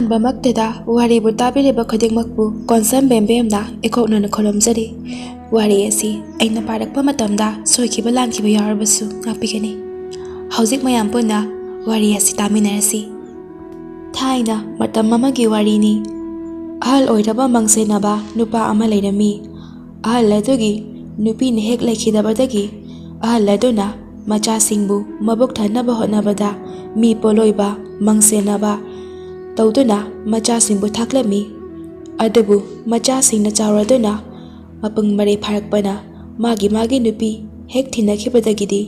ꯑꯍꯥꯟꯕꯃꯛꯇꯗ ꯋꯥꯔꯤꯕꯨ ꯇꯥꯕꯤꯔꯤꯕ ꯈꯨꯗꯤꯡꯃꯛꯄꯨ ꯀꯣꯟꯁꯝ ꯕꯦꯝꯕꯦꯝꯅ ꯏꯀꯣꯛꯅꯅ ꯈꯨꯔꯨꯝꯖꯔꯤ꯫ ꯋꯥꯔꯤ ꯑꯁꯤ ꯑꯩꯅ ꯄꯥꯔꯛꯄ ꯃꯇꯝꯗ ꯁꯣꯏꯈꯤꯕ ꯂꯥꯟꯈꯤꯕ ꯌꯥꯎꯔꯕꯁꯨ ꯉꯥꯛꯄꯤꯒꯅꯤ꯫ ꯍꯧꯖꯤꯛ ꯃꯌꯥꯝ ꯄꯨꯟꯅ ꯋꯥꯔꯤ ꯑꯁꯤ ꯇꯥꯃꯤꯟꯅꯔꯁꯤ꯫ ꯊꯥꯏꯅ ꯃꯇꯝ ꯑꯃꯒꯤ ꯋꯥꯔꯤꯅꯤ꯫ ꯑꯍꯜ ꯑꯣꯏꯔꯕ ꯃꯪꯁꯦꯟꯅꯕ ꯅꯨꯄꯥ ꯑꯃ ꯂꯩꯔꯝꯃꯤ꯫ ꯑꯍꯜ ꯑꯗꯨꯒꯤ ꯅꯨꯄꯤꯅ ꯍꯦꯛ ꯂꯩꯈꯤꯗꯕꯗꯒꯤ ꯑꯍꯜ ꯑꯗꯨꯅ ꯃꯆꯥꯁꯤꯡꯕꯨ ꯃꯕꯨꯛ ꯊꯟꯅꯕ ꯍꯣꯠꯅꯕꯗ ꯃꯤ ꯄꯣꯂꯣꯏꯕ ꯃꯪꯁꯦꯟꯅꯕ ꯇꯧꯗꯨꯅ ꯃꯆꯥꯁꯤꯡꯕꯨ ꯊꯥꯛꯂꯝꯃꯤ꯫ ꯑꯗꯨꯕꯨ ꯃꯆꯥꯁꯤꯡꯅ ꯆꯥꯎꯔꯗꯨꯅ ꯃꯄꯨꯡ ꯃꯔꯩ ꯐꯥꯔꯛꯄꯅ ꯃꯥꯒꯤ ꯅꯨꯄꯤ ꯍꯦꯛ ꯊꯤꯅꯈꯤꯕꯗꯒꯤꯗꯤ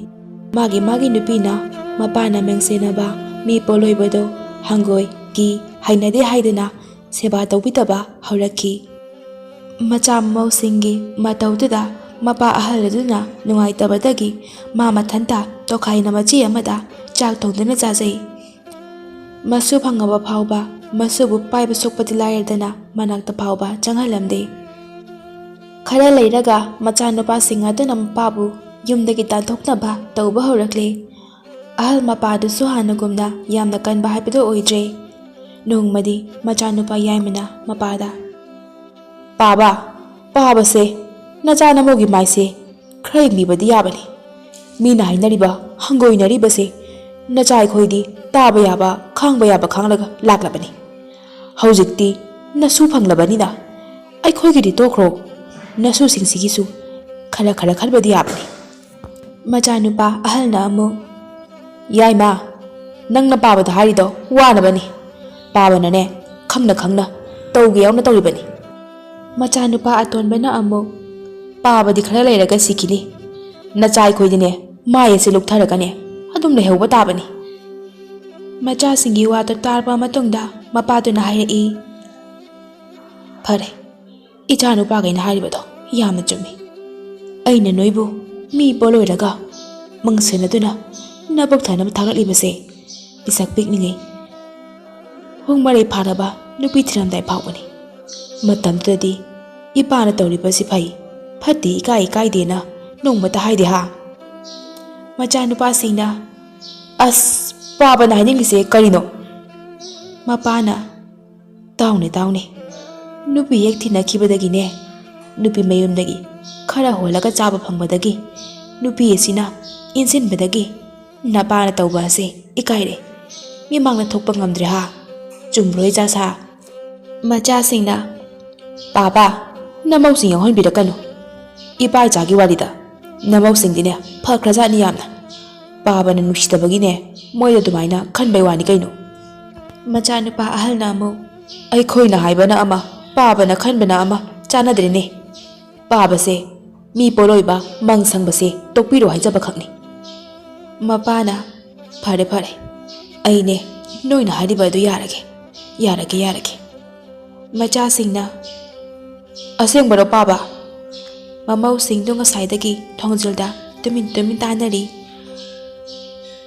ꯃꯥꯒꯤ ꯅꯨꯄꯤꯅ ꯃꯄꯥꯅ ꯃꯪꯁꯦꯟꯅꯕ ꯃꯤ ꯄꯣꯂꯣꯏꯕꯗꯣ ꯍꯪꯒꯣꯏ ꯀꯤ ꯍꯩꯅꯗꯦ ꯍꯥꯏꯗꯨꯅ ꯁꯦꯕꯥ ꯇꯧꯕꯤꯗꯕ ꯍꯧꯔꯛꯈꯤ꯫ ꯃꯆꯥ ꯃꯃꯧꯁꯤꯡꯒꯤ ꯃꯇꯧꯗꯨꯗ ꯃꯄꯥ ꯑꯍꯜ ꯑꯗꯨꯅ ꯅꯨꯡꯉꯥꯏꯇꯕꯗꯒꯤ ꯃꯥ ꯃꯊꯟꯇ ꯇꯣꯈꯥꯏꯅ ꯃꯆꯤ ꯑꯃꯗ ꯆꯥꯛ ꯊꯣꯡꯗꯨꯅ ꯆꯥꯖꯩ꯫ ꯃꯁꯨ ꯐꯪꯉꯕ ꯐꯥꯎꯕ ꯃꯁꯨꯕꯨ ꯄꯥꯏꯕ ꯁꯣꯛꯄꯗꯤ ꯂꯥꯏꯔꯗꯅ ꯃꯅꯥꯛꯇ ꯐꯥꯎꯕ ꯆꯪꯍꯜꯂꯝꯗꯦ꯫ ꯈꯔ ꯂꯩꯔꯒ ꯃꯆꯥꯅꯨꯄꯥꯁꯤꯡ ꯑꯗꯨꯅ ꯃꯄꯥꯕꯨ ꯌꯨꯝꯗꯒꯤ ꯇꯥꯟꯊꯣꯛꯅꯕ ꯇꯧꯕ ꯍꯧꯔꯛꯂꯦ꯫ ꯑꯍꯜ ꯃꯄꯥꯗꯨꯁꯨ ꯍꯥꯟꯅꯒꯨꯝꯅ ꯌꯥꯝꯅ ꯀꯟꯕ ꯍꯥꯏꯕꯗꯨ ꯑꯣꯏꯗ꯭ꯔꯦ꯫ ꯅꯣꯡꯃꯗꯤ ꯃꯆꯥꯅꯨꯄꯥ ꯌꯥꯏꯃꯅ ꯃꯄꯥꯗ "ꯄꯥꯕꯁꯦ ꯅꯆꯥ ꯅꯃꯧꯒꯤ ꯃꯥꯏꯁꯦ ꯈꯔ ꯌꯦꯡꯕꯤꯕꯗꯤ ꯌꯥꯕꯅꯤ꯫ ꯃꯤꯅ ꯍꯥꯏꯅꯔꯤꯕ ꯍꯪꯒꯣꯏꯅꯔꯤꯕꯁꯦ ꯅꯆꯥ ꯑꯩꯈꯣꯏꯗꯤ ꯇꯥꯕ ꯌꯥꯕ ꯈꯥꯡꯕ ꯌꯥꯕ ꯈꯥꯡꯂꯒ ꯂꯥꯛꯂꯕꯅꯤ꯫ ꯍꯧꯖꯤꯛꯇꯤ ꯅꯁꯨ ꯐꯪꯂꯕꯅꯤꯅ ꯑꯩꯈꯣꯏꯒꯤꯗꯤ ꯇꯣꯛꯈ꯭ꯔꯣ, ꯅꯁꯨꯁꯤꯡꯁꯤꯒꯤꯁꯨ ꯈꯔ ꯈꯟꯕꯗꯤ ꯌꯥꯕꯅꯤ"꯫ ꯃꯆꯥꯅꯨꯄꯥ ꯑꯍꯜꯅ ꯑꯃꯨꯛ "ꯌꯥꯏꯃ, ꯅꯪꯅ ꯄꯥꯕꯗ ꯍꯥꯏꯔꯤꯗꯣ ꯋꯥꯅꯕꯅꯤ. ꯄꯥꯕꯅꯅꯦ ꯈꯪꯅ ꯇꯧꯒꯦ ꯌꯥꯎꯅ ꯇꯧꯔꯤꯕꯅꯤ". ꯃꯆꯥꯅꯨꯄꯥ ꯑꯇꯣꯟꯕꯅ ꯑꯃꯨꯛ "ꯄꯥꯕꯗꯤ ꯈꯔ ꯂꯩꯔꯒ ꯁꯤꯈꯤꯅꯤ. ꯅꯆꯥ ꯑꯩꯈꯣꯏꯗꯤꯅꯦ ꯃꯥꯏ ꯑꯁꯤ ꯂꯨꯞꯊꯔꯒꯅꯦ ꯑꯗꯨꯝ ꯂꯩꯍꯧꯕ ꯇꯥꯕꯅꯤ". ꯃꯆꯥꯁꯤꯡꯒꯤ ꯋꯥꯗꯨ ꯇꯥꯔꯕ ꯃꯇꯨꯡꯗ ꯃꯄꯥꯗꯨꯅ ꯍꯥꯏꯔꯛꯏ, "ꯐꯔꯦ, ꯏꯆꯥꯅꯨꯄꯥꯈꯩꯅ ꯍꯥꯏꯔꯤꯕꯗꯣ ꯌꯥꯝꯅ ꯆꯨꯝꯃꯤ. ꯑꯩꯅ ꯅꯣꯏꯕꯨ ꯃꯤ ꯄꯣꯂꯣꯏꯔꯒ ꯃꯪꯁꯦꯟꯅꯗꯨꯅ ꯅꯕꯨꯛ ꯊꯟꯅꯕ ꯊꯥꯛꯂꯛꯂꯤꯕꯁꯦ ꯄꯤꯁꯛ ꯄꯤꯛꯂꯤꯉꯩ ꯄꯨꯡ ꯃꯔꯩ ꯐꯥꯔꯕ ꯅꯨꯄꯤ ꯊꯤꯔꯝꯗꯥꯏ ꯐꯥꯎꯕꯅꯤ. ꯃꯇꯝꯗꯨꯗꯗꯤ ꯏꯄꯥꯅ ꯇꯧꯔꯤꯕꯁꯤ ꯐꯩ ꯐꯠꯇꯦ ꯏꯀꯥꯏꯗꯦꯅ ꯅꯣꯡꯃꯇ ꯍꯥꯏꯗꯦ ꯍꯥ". ꯃꯆꯥꯅꯨꯄꯥꯁꯤꯡꯅ "ꯑꯁ, ꯄꯥꯕꯅ ꯍꯥꯏꯅꯤꯡꯂꯤꯁꯦ ꯀꯔꯤꯅꯣ"꯫ ꯃꯄꯥꯅ ꯇꯥꯎꯅꯦ, ꯅꯨꯄꯤ ꯍꯦꯛ ꯊꯤꯅꯈꯤꯕꯗꯒꯤꯅꯦ, ꯅꯨꯄꯤ ꯃꯌꯨꯝꯗꯒꯤ ꯈꯔ ꯍꯣꯜꯂꯒ ꯆꯥꯕ ꯐꯪꯕꯗꯒꯤ, ꯅꯨꯄꯤ ꯑꯁꯤꯅ ꯏꯟꯁꯤꯟꯕꯗꯒꯤ ꯅꯄꯥꯅ ꯇꯧꯕ ꯑꯁꯦ ꯏꯀꯥꯏꯔꯦ, ꯃꯤꯃꯥꯡꯗ ꯊꯣꯛꯄ ꯉꯝꯗ꯭ꯔꯦ ꯍꯥ꯫ ꯆꯨꯝꯕ꯭ꯔꯣ ꯏꯆꯥꯁꯥ"꯫ ꯃꯆꯥꯁꯤꯡꯅ "ꯄꯥꯕ, ꯅꯃꯧꯁꯤꯡ ꯌꯥꯎꯍꯟꯕꯤꯔꯛꯀꯅꯨ. ꯏꯄꯥ ꯏꯆꯥꯒꯤ ꯋꯥꯔꯤꯗ ꯅꯃꯧꯁꯤꯡꯗꯤꯅꯦ ꯐꯈ꯭ꯔꯖꯥꯠꯅꯤ ꯌꯥꯝꯅ. ꯄꯥꯕꯅ ꯅꯨꯡꯁꯤꯗꯕꯒꯤꯅꯦ ꯃꯣꯏꯗ ꯑꯗꯨꯃꯥꯏꯅ ꯈꯟꯕꯩ ꯋꯥꯅꯤ ꯀꯩꯅꯣ". ꯃꯆꯥꯅꯨꯄꯥ ꯑꯍꯜꯅ ꯑꯃꯨꯛ "ꯑꯩꯈꯣꯏꯅ ꯍꯥꯏꯕꯅ ꯑꯃ, ꯄꯥꯕꯅ ꯈꯟꯕꯅ ꯑꯃ ꯆꯥꯟꯅꯗ꯭ꯔꯦꯅꯦ. ꯄꯥꯕꯁꯦ ꯃꯤ ꯄꯣꯂꯣꯏꯕ ꯃꯪ ꯁꯪꯕꯁꯦ ꯇꯣꯛꯄꯤꯔꯣ ꯍꯥꯏꯖꯕ ꯈꯛꯅꯤ". ꯃꯄꯥꯅ "ꯐꯔꯦ, ꯑꯩꯅꯦ ꯅꯣꯏꯅ ꯍꯥꯏꯔꯤꯕ ꯑꯗꯨ ꯌꯥꯔꯒꯦ". ꯃꯆꯥꯁꯤꯡꯅ "ꯑꯁꯦꯡꯕꯔꯣ ꯄꯥꯕ"꯫ ꯃꯃꯧꯁꯤꯡꯗꯨ ꯉꯁꯥꯏꯗꯒꯤ ꯊꯣꯡꯖꯤꯜꯗ ꯇꯨꯃꯤꯟ ꯇꯥꯟꯅꯔꯤ꯫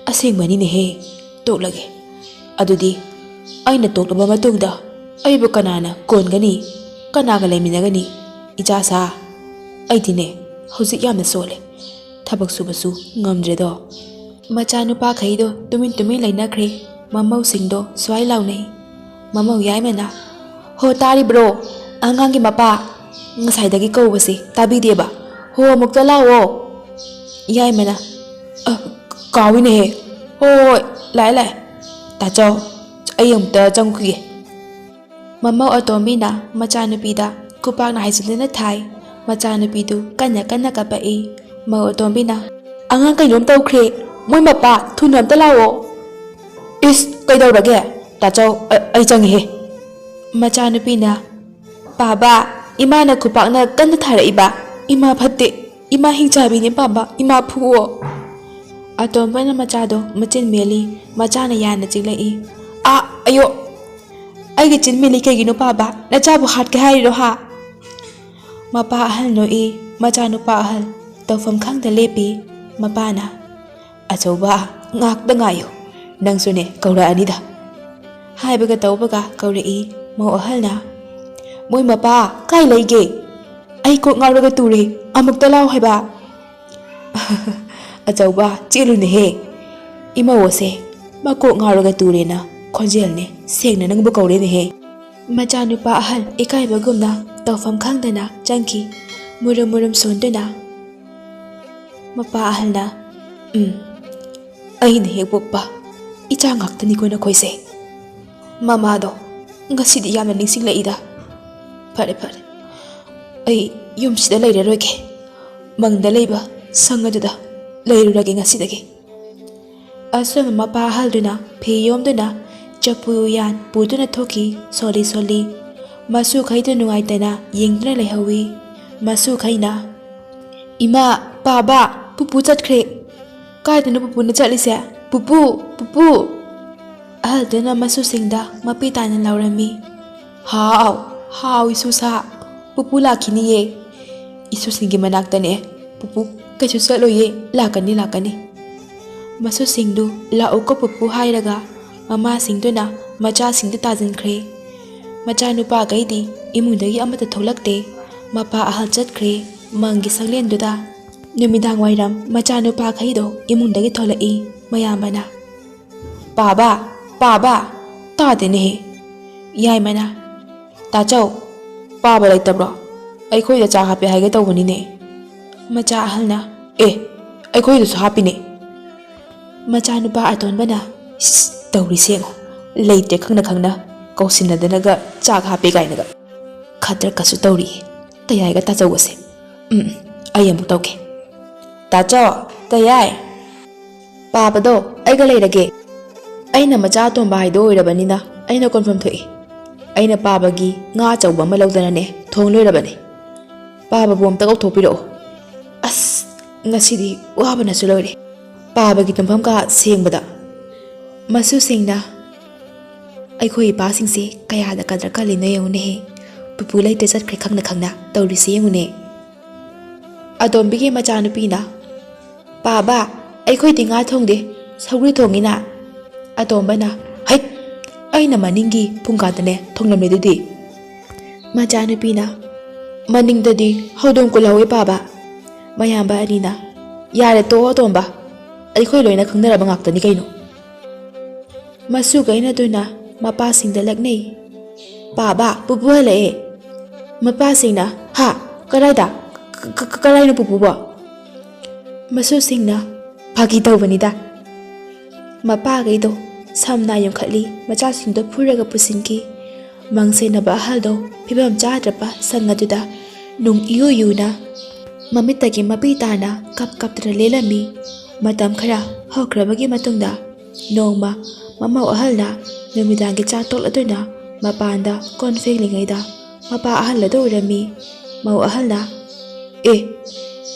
"ꯑꯁꯦꯡꯕꯅꯤꯅꯦꯍꯦ, ꯇꯣꯛꯂꯒꯦ. ꯑꯗꯨꯗꯤ ꯑꯩꯅ ꯇꯣꯛꯂꯕ ꯃꯇꯨꯡꯗ ꯑꯩꯕꯨ ꯀꯅꯥꯅ ꯀꯣꯟꯒꯅꯤ, ꯀꯅꯥꯒ ꯂꯩꯃꯤꯟꯅꯒꯅꯤ? ꯏꯆꯥꯁꯥ, ꯑꯩꯗꯤꯅꯦ ꯍꯧꯖꯤꯛ ꯌꯥꯝꯅ ꯁꯣꯜꯂꯦ, ꯊꯕꯛ ꯁꯨꯕꯁꯨ ꯉꯝꯗ꯭ꯔꯦꯗꯣ". ꯃꯆꯥꯅꯨꯄꯥꯈꯩꯗꯣ ꯇꯨꯃꯤꯟ ꯂꯩꯅꯈ꯭ꯔꯦ꯫ ꯃꯃꯧꯁꯤꯡꯗꯣ ꯁ꯭ꯋꯥꯏ ꯂꯥꯎꯅꯩ꯫ ꯃꯃꯧ ꯌꯥꯏꯃꯅ "ꯍꯣ, ꯇꯥꯔꯤꯕ꯭ꯔꯣ? ꯑꯉꯥꯡꯒꯤ ꯃꯄꯥ ꯉꯁꯥꯏꯗꯒꯤ ꯀꯧꯕꯁꯦ ꯇꯥꯕꯤꯗꯦꯕ. ꯍꯣ, ꯑꯃꯨꯛꯇ ꯂꯥꯛꯑꯣ". ꯌꯥꯏꯃꯅ "ꯀꯥꯎꯏꯅꯦꯍꯦ. ꯍꯣꯏ, ꯂꯥꯛꯑꯦ. ꯇꯥꯆꯧ, ꯑꯩ ꯑꯃꯨꯛꯇ ꯆꯪꯉꯨꯈꯤꯒꯦ". ꯃꯃꯧ ꯑꯇꯣꯝꯕꯤꯅ ꯃꯆꯥꯅꯨꯄꯤꯗ ꯈꯨꯄꯥꯛꯅ ꯍꯥꯏꯖꯤꯟꯗꯨꯅ ꯊꯥꯏ꯫ ꯃꯆꯥꯅꯨꯄꯤꯗꯨ ꯀꯟꯅ ꯀꯞꯄꯛꯏ꯫ ꯃꯧ ꯑꯇꯣꯝꯕꯤꯅ "ꯑꯉꯥꯡ ꯀꯩꯅꯣꯝ ꯇꯧꯈ꯭ꯔꯦ. ꯃꯣꯏ ꯃꯄꯥ ꯊꯨꯅ ꯑꯝꯇ ꯂꯥꯛꯑꯣ". "ꯏꯁ, ꯀꯩꯗꯧꯔꯒꯦ? ꯇꯥꯆꯧ, ꯑꯩ ꯆꯪꯉꯤꯍꯦ". ꯃꯆꯥꯅꯨꯄꯤꯅ "ꯄꯥꯕ, ꯏꯃꯥꯅ ꯈꯨꯄꯥꯛꯅ ꯀꯟꯅ ꯊꯥꯔꯛꯏꯕ. ꯏꯃꯥ ꯐꯠꯇꯦ. ꯏꯃꯥ ꯍꯤꯡꯆꯥꯕꯤꯅꯦ ꯄꯥꯕ. ꯏꯃꯥ ꯐꯨꯑꯣ". ꯑꯇꯣꯝꯕꯅ ꯃꯆꯥꯗꯣ ꯃꯆꯤꯟ ꯃꯦꯜꯂꯤ꯫ ꯃꯆꯥꯅ ꯌꯥꯟꯅ ꯆꯤꯛꯂꯛꯏ꯫ "ꯑꯌꯣ". "ꯑꯩꯒꯤ ꯆꯤꯟ ꯃꯦꯜꯂꯤ ꯀꯩꯒꯤꯅꯣ ꯄꯥꯕ? ꯅꯆꯥꯕꯨ ꯍꯥꯠꯀꯦ ꯍꯥꯏꯔꯤꯔꯣ ꯍꯥ"꯫ ꯃꯄꯥ ꯑꯍꯜ ꯅꯣꯛꯏ꯫ ꯃꯆꯥꯅꯨꯄꯥ ꯑꯍꯜ ꯇꯧꯐꯝ ꯈꯪꯗ ꯂꯦꯞꯄꯤ꯫ ꯃꯄꯥꯅ "ꯑꯆꯧꯕ, ꯉꯥꯛꯇ ꯉꯥꯏꯌꯨ. ꯅꯪꯁꯨꯅꯦ ꯀꯧꯔꯛꯑꯅꯤꯗ". ꯍꯥꯏꯕꯒ ꯇꯧꯕꯒ ꯀꯧꯔꯛꯏ꯫ ꯃꯧ ꯑꯍꯜꯅ "ꯃꯣꯏ ꯃꯄꯥ ꯀꯥꯏ ꯂꯩꯒꯦ? ꯑꯩ ꯀꯣꯛ ꯉꯥꯎꯔꯒ ꯇꯨꯔꯦ. ꯑꯃꯨꯛꯇ ꯂꯥꯎ ꯍꯥꯏꯕ". "ꯑꯆꯧꯕ, ꯆꯦꯜꯂꯨꯅꯦꯍꯦ. ꯏꯃꯧ ꯑꯁꯦ ꯃꯀꯣꯛ ꯉꯥꯎꯔꯒ ꯇꯨꯔꯦꯅ ꯈꯣꯟꯖꯦꯜꯅꯦ ꯁꯦꯡꯅ ꯅꯪꯕꯨ ꯀꯧꯔꯦꯅꯦꯍꯦ ꯃꯆꯥꯅꯨꯄꯥ ꯑꯍꯜ ꯏꯀꯥꯏꯕꯒꯨꯝꯅ ꯇꯧꯐꯝ ꯈꯪꯗꯅ ꯆꯪꯈꯤ ꯃꯨꯔꯨꯝ ꯃꯨꯔꯨꯝ ꯁꯣꯟꯗꯨꯅ ꯃꯄꯥ ꯑꯍꯜꯅ ꯑꯩꯅ ꯍꯦꯛ ꯄꯣꯛꯄ ꯏꯆꯥ ꯉꯥꯛꯇꯅꯤꯀꯣ ꯅꯈꯣꯏꯁꯦ ꯃꯃꯥꯗꯣ ꯉꯁꯤꯗꯤ ꯌꯥꯝꯅ ꯅꯤꯡꯁꯤꯡꯂꯛꯏꯗ ꯐꯔꯦ ꯐꯔꯦ ꯑꯩ ꯌꯨꯝꯁꯤꯗ ꯂꯩꯔꯔꯣꯏꯒꯦ ꯃꯪꯗ ꯂꯩꯕ ꯁꯪ ꯑꯗꯨꯗ ꯂꯩꯔꯨꯔꯒꯦ ꯉꯁꯤꯗꯒꯤ ꯑꯁꯨꯝ ꯃꯄꯥ ꯑꯍꯜꯗꯨꯅ ꯐꯤ ꯌꯣꯝꯗꯨꯅ ꯆꯐꯨ ꯎꯌꯥꯟ ꯄꯨꯗꯨꯅ ꯊꯣꯛꯈꯤ ꯁꯣꯜꯂꯤ ꯁꯣꯜꯂꯤ ꯃꯁꯨꯈꯩꯗꯨ ꯅꯨꯡꯉꯥꯏꯇꯅ ꯌꯦꯡꯗꯨꯅ ꯂꯩꯍꯧꯏ ꯃꯁꯨꯈꯩꯅ ꯏꯃꯥ ꯄꯥꯕ ꯄꯨꯄꯨ ꯆꯠꯈ꯭ꯔꯦ ꯀꯥꯏꯗꯅꯣ ꯄꯨꯄꯨꯅ ꯆꯠꯂꯤꯁꯦ ꯄꯨꯄꯨ ꯄꯨꯄꯨ ꯑꯍꯜꯗꯨꯅ ꯃꯁꯨꯁꯤꯡꯗ ꯃꯄꯤ ꯇꯥꯅ ꯂꯥꯎꯔꯝꯃꯤ ꯍꯥꯎ ꯍꯥꯎ ꯏꯁꯨꯁꯥ ꯄꯨꯄꯨ ꯂꯥꯛꯈꯤꯅꯤꯌꯦ ꯏꯁꯨꯁꯤꯡꯒꯤ ꯃꯅꯥꯛꯇꯅꯦ ꯄꯨꯄꯨ ꯀꯩꯁꯨ ꯆꯠꯂꯣꯏꯌꯦ ꯂꯥꯛꯀꯅꯤ ꯂꯥꯛꯀꯅꯤ ꯃꯁꯨꯁꯤꯡꯗꯨ ꯂꯥꯛꯎꯀꯣ ꯄꯨꯄꯨ ꯍꯥꯏꯔꯒ ꯃꯃꯥꯁꯤꯡꯗꯨꯅ ꯃꯆꯥꯁꯤꯡꯗꯨ ꯇꯥꯁꯤꯟꯈ꯭ꯔꯦ ꯃꯆꯥꯅꯨꯄꯥꯈꯩꯗꯤ ꯏꯃꯨꯡꯗꯒꯤ ꯑꯃꯠꯇ ꯊꯣꯛꯂꯛꯇꯦ ꯃꯄꯥ ꯑꯍꯜ ꯆꯠꯈ꯭ꯔꯦ ꯃꯪꯒꯤ ꯁꯪꯂꯦꯟꯗꯨꯗ ꯅꯨꯃꯤꯗꯥꯡ ꯋꯥꯏꯔꯝ ꯃꯆꯥꯅꯨꯄꯥꯈꯩꯗꯣ ꯏꯃꯨꯡꯗꯒꯤ ꯊꯣꯛꯂꯛꯏ ꯃꯌꯥꯝꯕꯅ ꯄꯥꯕ ꯄꯥꯕ ꯇꯥꯗꯦꯅꯦꯍꯦ ꯌꯥꯏꯃꯅ ꯇꯥꯆꯧ ꯄꯥꯕ ꯂꯩꯇꯕ꯭ꯔꯣ ꯑꯩꯈꯣꯏꯗ ꯆꯥ ꯍꯥꯞꯄꯦ ꯍꯥꯏꯒꯦ ꯇꯧꯕꯅꯤꯅꯦ ꯃꯆꯥ ꯑꯍꯜꯅ ꯑꯩꯈꯣꯏꯗꯁꯨ ꯍꯥꯞꯄꯤꯅꯦ ꯃꯆꯥꯅꯨꯄꯥ ꯑꯇꯣꯟꯕꯅ ꯇꯧꯔꯤꯁꯦ ꯌꯦꯡꯉꯣ ꯂꯩꯇꯦ ꯈꯪꯅ ꯈꯪꯅ ꯀꯧꯁꯤꯟꯅꯗꯅꯒ ꯆꯥꯛ ꯍꯥꯞꯄꯦ ꯀꯥꯏꯅꯒ ꯈꯗ꯭ꯔꯛꯀꯁꯨ ꯇꯧꯔꯤꯌꯦ ꯇꯌꯥꯏꯒ ꯇꯥꯆꯧꯒꯁꯦ ꯑꯩ ꯑꯃꯨꯛ ꯇꯧꯒꯦ ꯇꯥꯆꯧ ꯇꯌꯥꯏ ꯄꯥꯕꯗꯣ ꯑꯩꯒ ꯂꯩꯔꯒꯦ ꯑꯩꯅ ꯃꯆꯥ ꯑꯇꯣꯝꯕ ꯍꯥꯏꯗꯣ ꯑꯣꯏꯔꯕꯅꯤꯅ ꯑꯩꯅ ꯀꯣꯟꯐꯝ ꯊꯣꯛꯏ ꯑꯩꯅ ꯄꯥꯕꯒꯤ ꯉꯥ ꯑꯆꯧꯕ ꯑꯃ ꯂꯧꯗꯅꯅꯦ ꯊꯣꯡ ꯂꯣꯏꯔꯕꯅꯤ ꯄꯥꯕꯕꯨ ꯑꯝꯇ ꯀꯧꯊꯣꯛꯄꯤꯔꯛꯑꯣ ꯑꯁ ꯉꯁꯤꯗꯤ ꯋꯥꯕꯅꯁꯨ ꯂꯣꯏꯔꯦ ꯄꯥꯕꯒꯤ ꯇꯨꯝꯐꯝ ꯀꯥ ꯁꯦꯡꯕꯗ ꯃꯁꯨꯁꯤꯡꯅ ꯑꯩꯈꯣꯏ ꯏꯄꯥꯁꯤꯡꯁꯦ ꯀꯌꯥꯗ ꯀꯗ꯭ꯔ ꯀꯜꯂꯤꯅꯣ ꯌꯦꯡꯉꯨꯅꯦꯍꯦ ꯄꯨꯄꯨ ꯂꯩꯇꯦ ꯆꯠꯈ꯭ꯔꯦ ꯈꯪꯅ ꯈꯪꯅ ꯇꯧꯔꯤꯁꯦ ꯌꯦꯡꯉꯨꯅꯦ ꯑꯇꯣꯝꯕꯤꯒꯤ ꯃꯆꯥꯅꯨꯄꯤꯅ ꯄꯥꯕ ꯑꯩꯈꯣꯏꯗꯤ ꯉꯥ ꯊꯣꯡꯗꯦ ꯁꯧꯒ꯭ꯔꯤ ꯊꯣꯡꯉꯤꯅ ꯑꯇꯣꯝꯕꯅ ꯍꯩꯠ ꯑꯩꯅ ꯃꯅꯤꯡꯒꯤ ꯐꯨꯡꯒꯥꯗꯅꯦ ꯊꯣꯡꯂꯝꯃꯤꯗꯨꯗꯤ ꯃꯆꯥꯅꯨꯄꯤꯅ ꯃꯅꯤꯡꯗꯗꯤ ꯍꯧꯗꯣꯡ ꯀꯨꯜꯍꯧꯋꯦ ꯄꯥꯕ ꯃꯌꯥꯝꯕ ꯑꯅꯤꯅ ꯌꯥꯔꯦ ꯇꯣꯛꯑꯣ ꯑꯇꯣꯝꯕ ꯑꯩꯈꯣꯏ ꯂꯣꯏꯅ ꯈꯪꯅꯔꯕ ꯉꯥꯛꯇꯅꯤ ꯀꯩꯅꯣ ꯃꯁꯨꯈꯩꯅꯗꯨꯅ ꯃꯄꯥꯁꯤꯡꯗ ꯂꯛꯅꯩ ꯄꯥꯕ ꯄꯨꯄꯨ ꯍꯜꯂꯛꯑꯦ ꯃꯄꯥꯁꯤꯡꯅ ꯍꯥ ꯀꯗꯥꯏꯗ ꯀꯗꯥꯏꯅꯣ ꯄꯨꯄꯨꯕꯣ ꯃꯁꯨꯁꯤꯡꯅ ꯐꯥꯒꯤ ꯇꯧꯕꯅꯤꯗ ꯃꯄꯥꯈꯩꯗꯣ ꯁꯝꯅ ꯌꯣꯟꯈꯠꯂꯤ ꯃꯆꯥꯁꯤꯡꯗꯣ ꯐꯨꯔꯒ ꯄꯨꯁꯤꯟꯈꯤ ꯃꯪꯁꯦꯟꯅꯕ ꯑꯍꯜꯗꯣ ꯐꯤꯕꯝ ꯆꯥꯗ꯭ꯔꯕ ꯁꯪ ꯑꯗꯨꯗ ꯅꯨꯡ ꯏꯌꯨ ꯌꯨꯅ ꯃꯃꯤꯠꯇꯒꯤ ꯃꯄꯤ ꯇꯥꯅ ꯀꯞꯇꯨꯅ ꯂꯦꯜꯂꯝꯃꯤ ꯃꯇꯝ ꯈꯔ ꯍꯧꯈ꯭ꯔꯕꯒꯤ ꯃꯇꯨꯡꯗ ꯅꯣꯡꯃ ꯃꯃꯧ ꯑꯍꯜꯅ ꯅꯨꯃꯤꯗꯥꯡꯒꯤ ꯆꯥꯛ ꯇꯣꯛꯂꯗꯨꯅ ꯃꯄꯥꯟꯗ ꯀꯣꯟ ꯐꯦꯡꯂꯤꯉꯩꯗ ꯃꯄꯥ ꯑꯍꯜ ꯑꯗꯨ ꯎꯔꯝꯃꯤ ꯃꯧ ꯑꯍꯜꯅ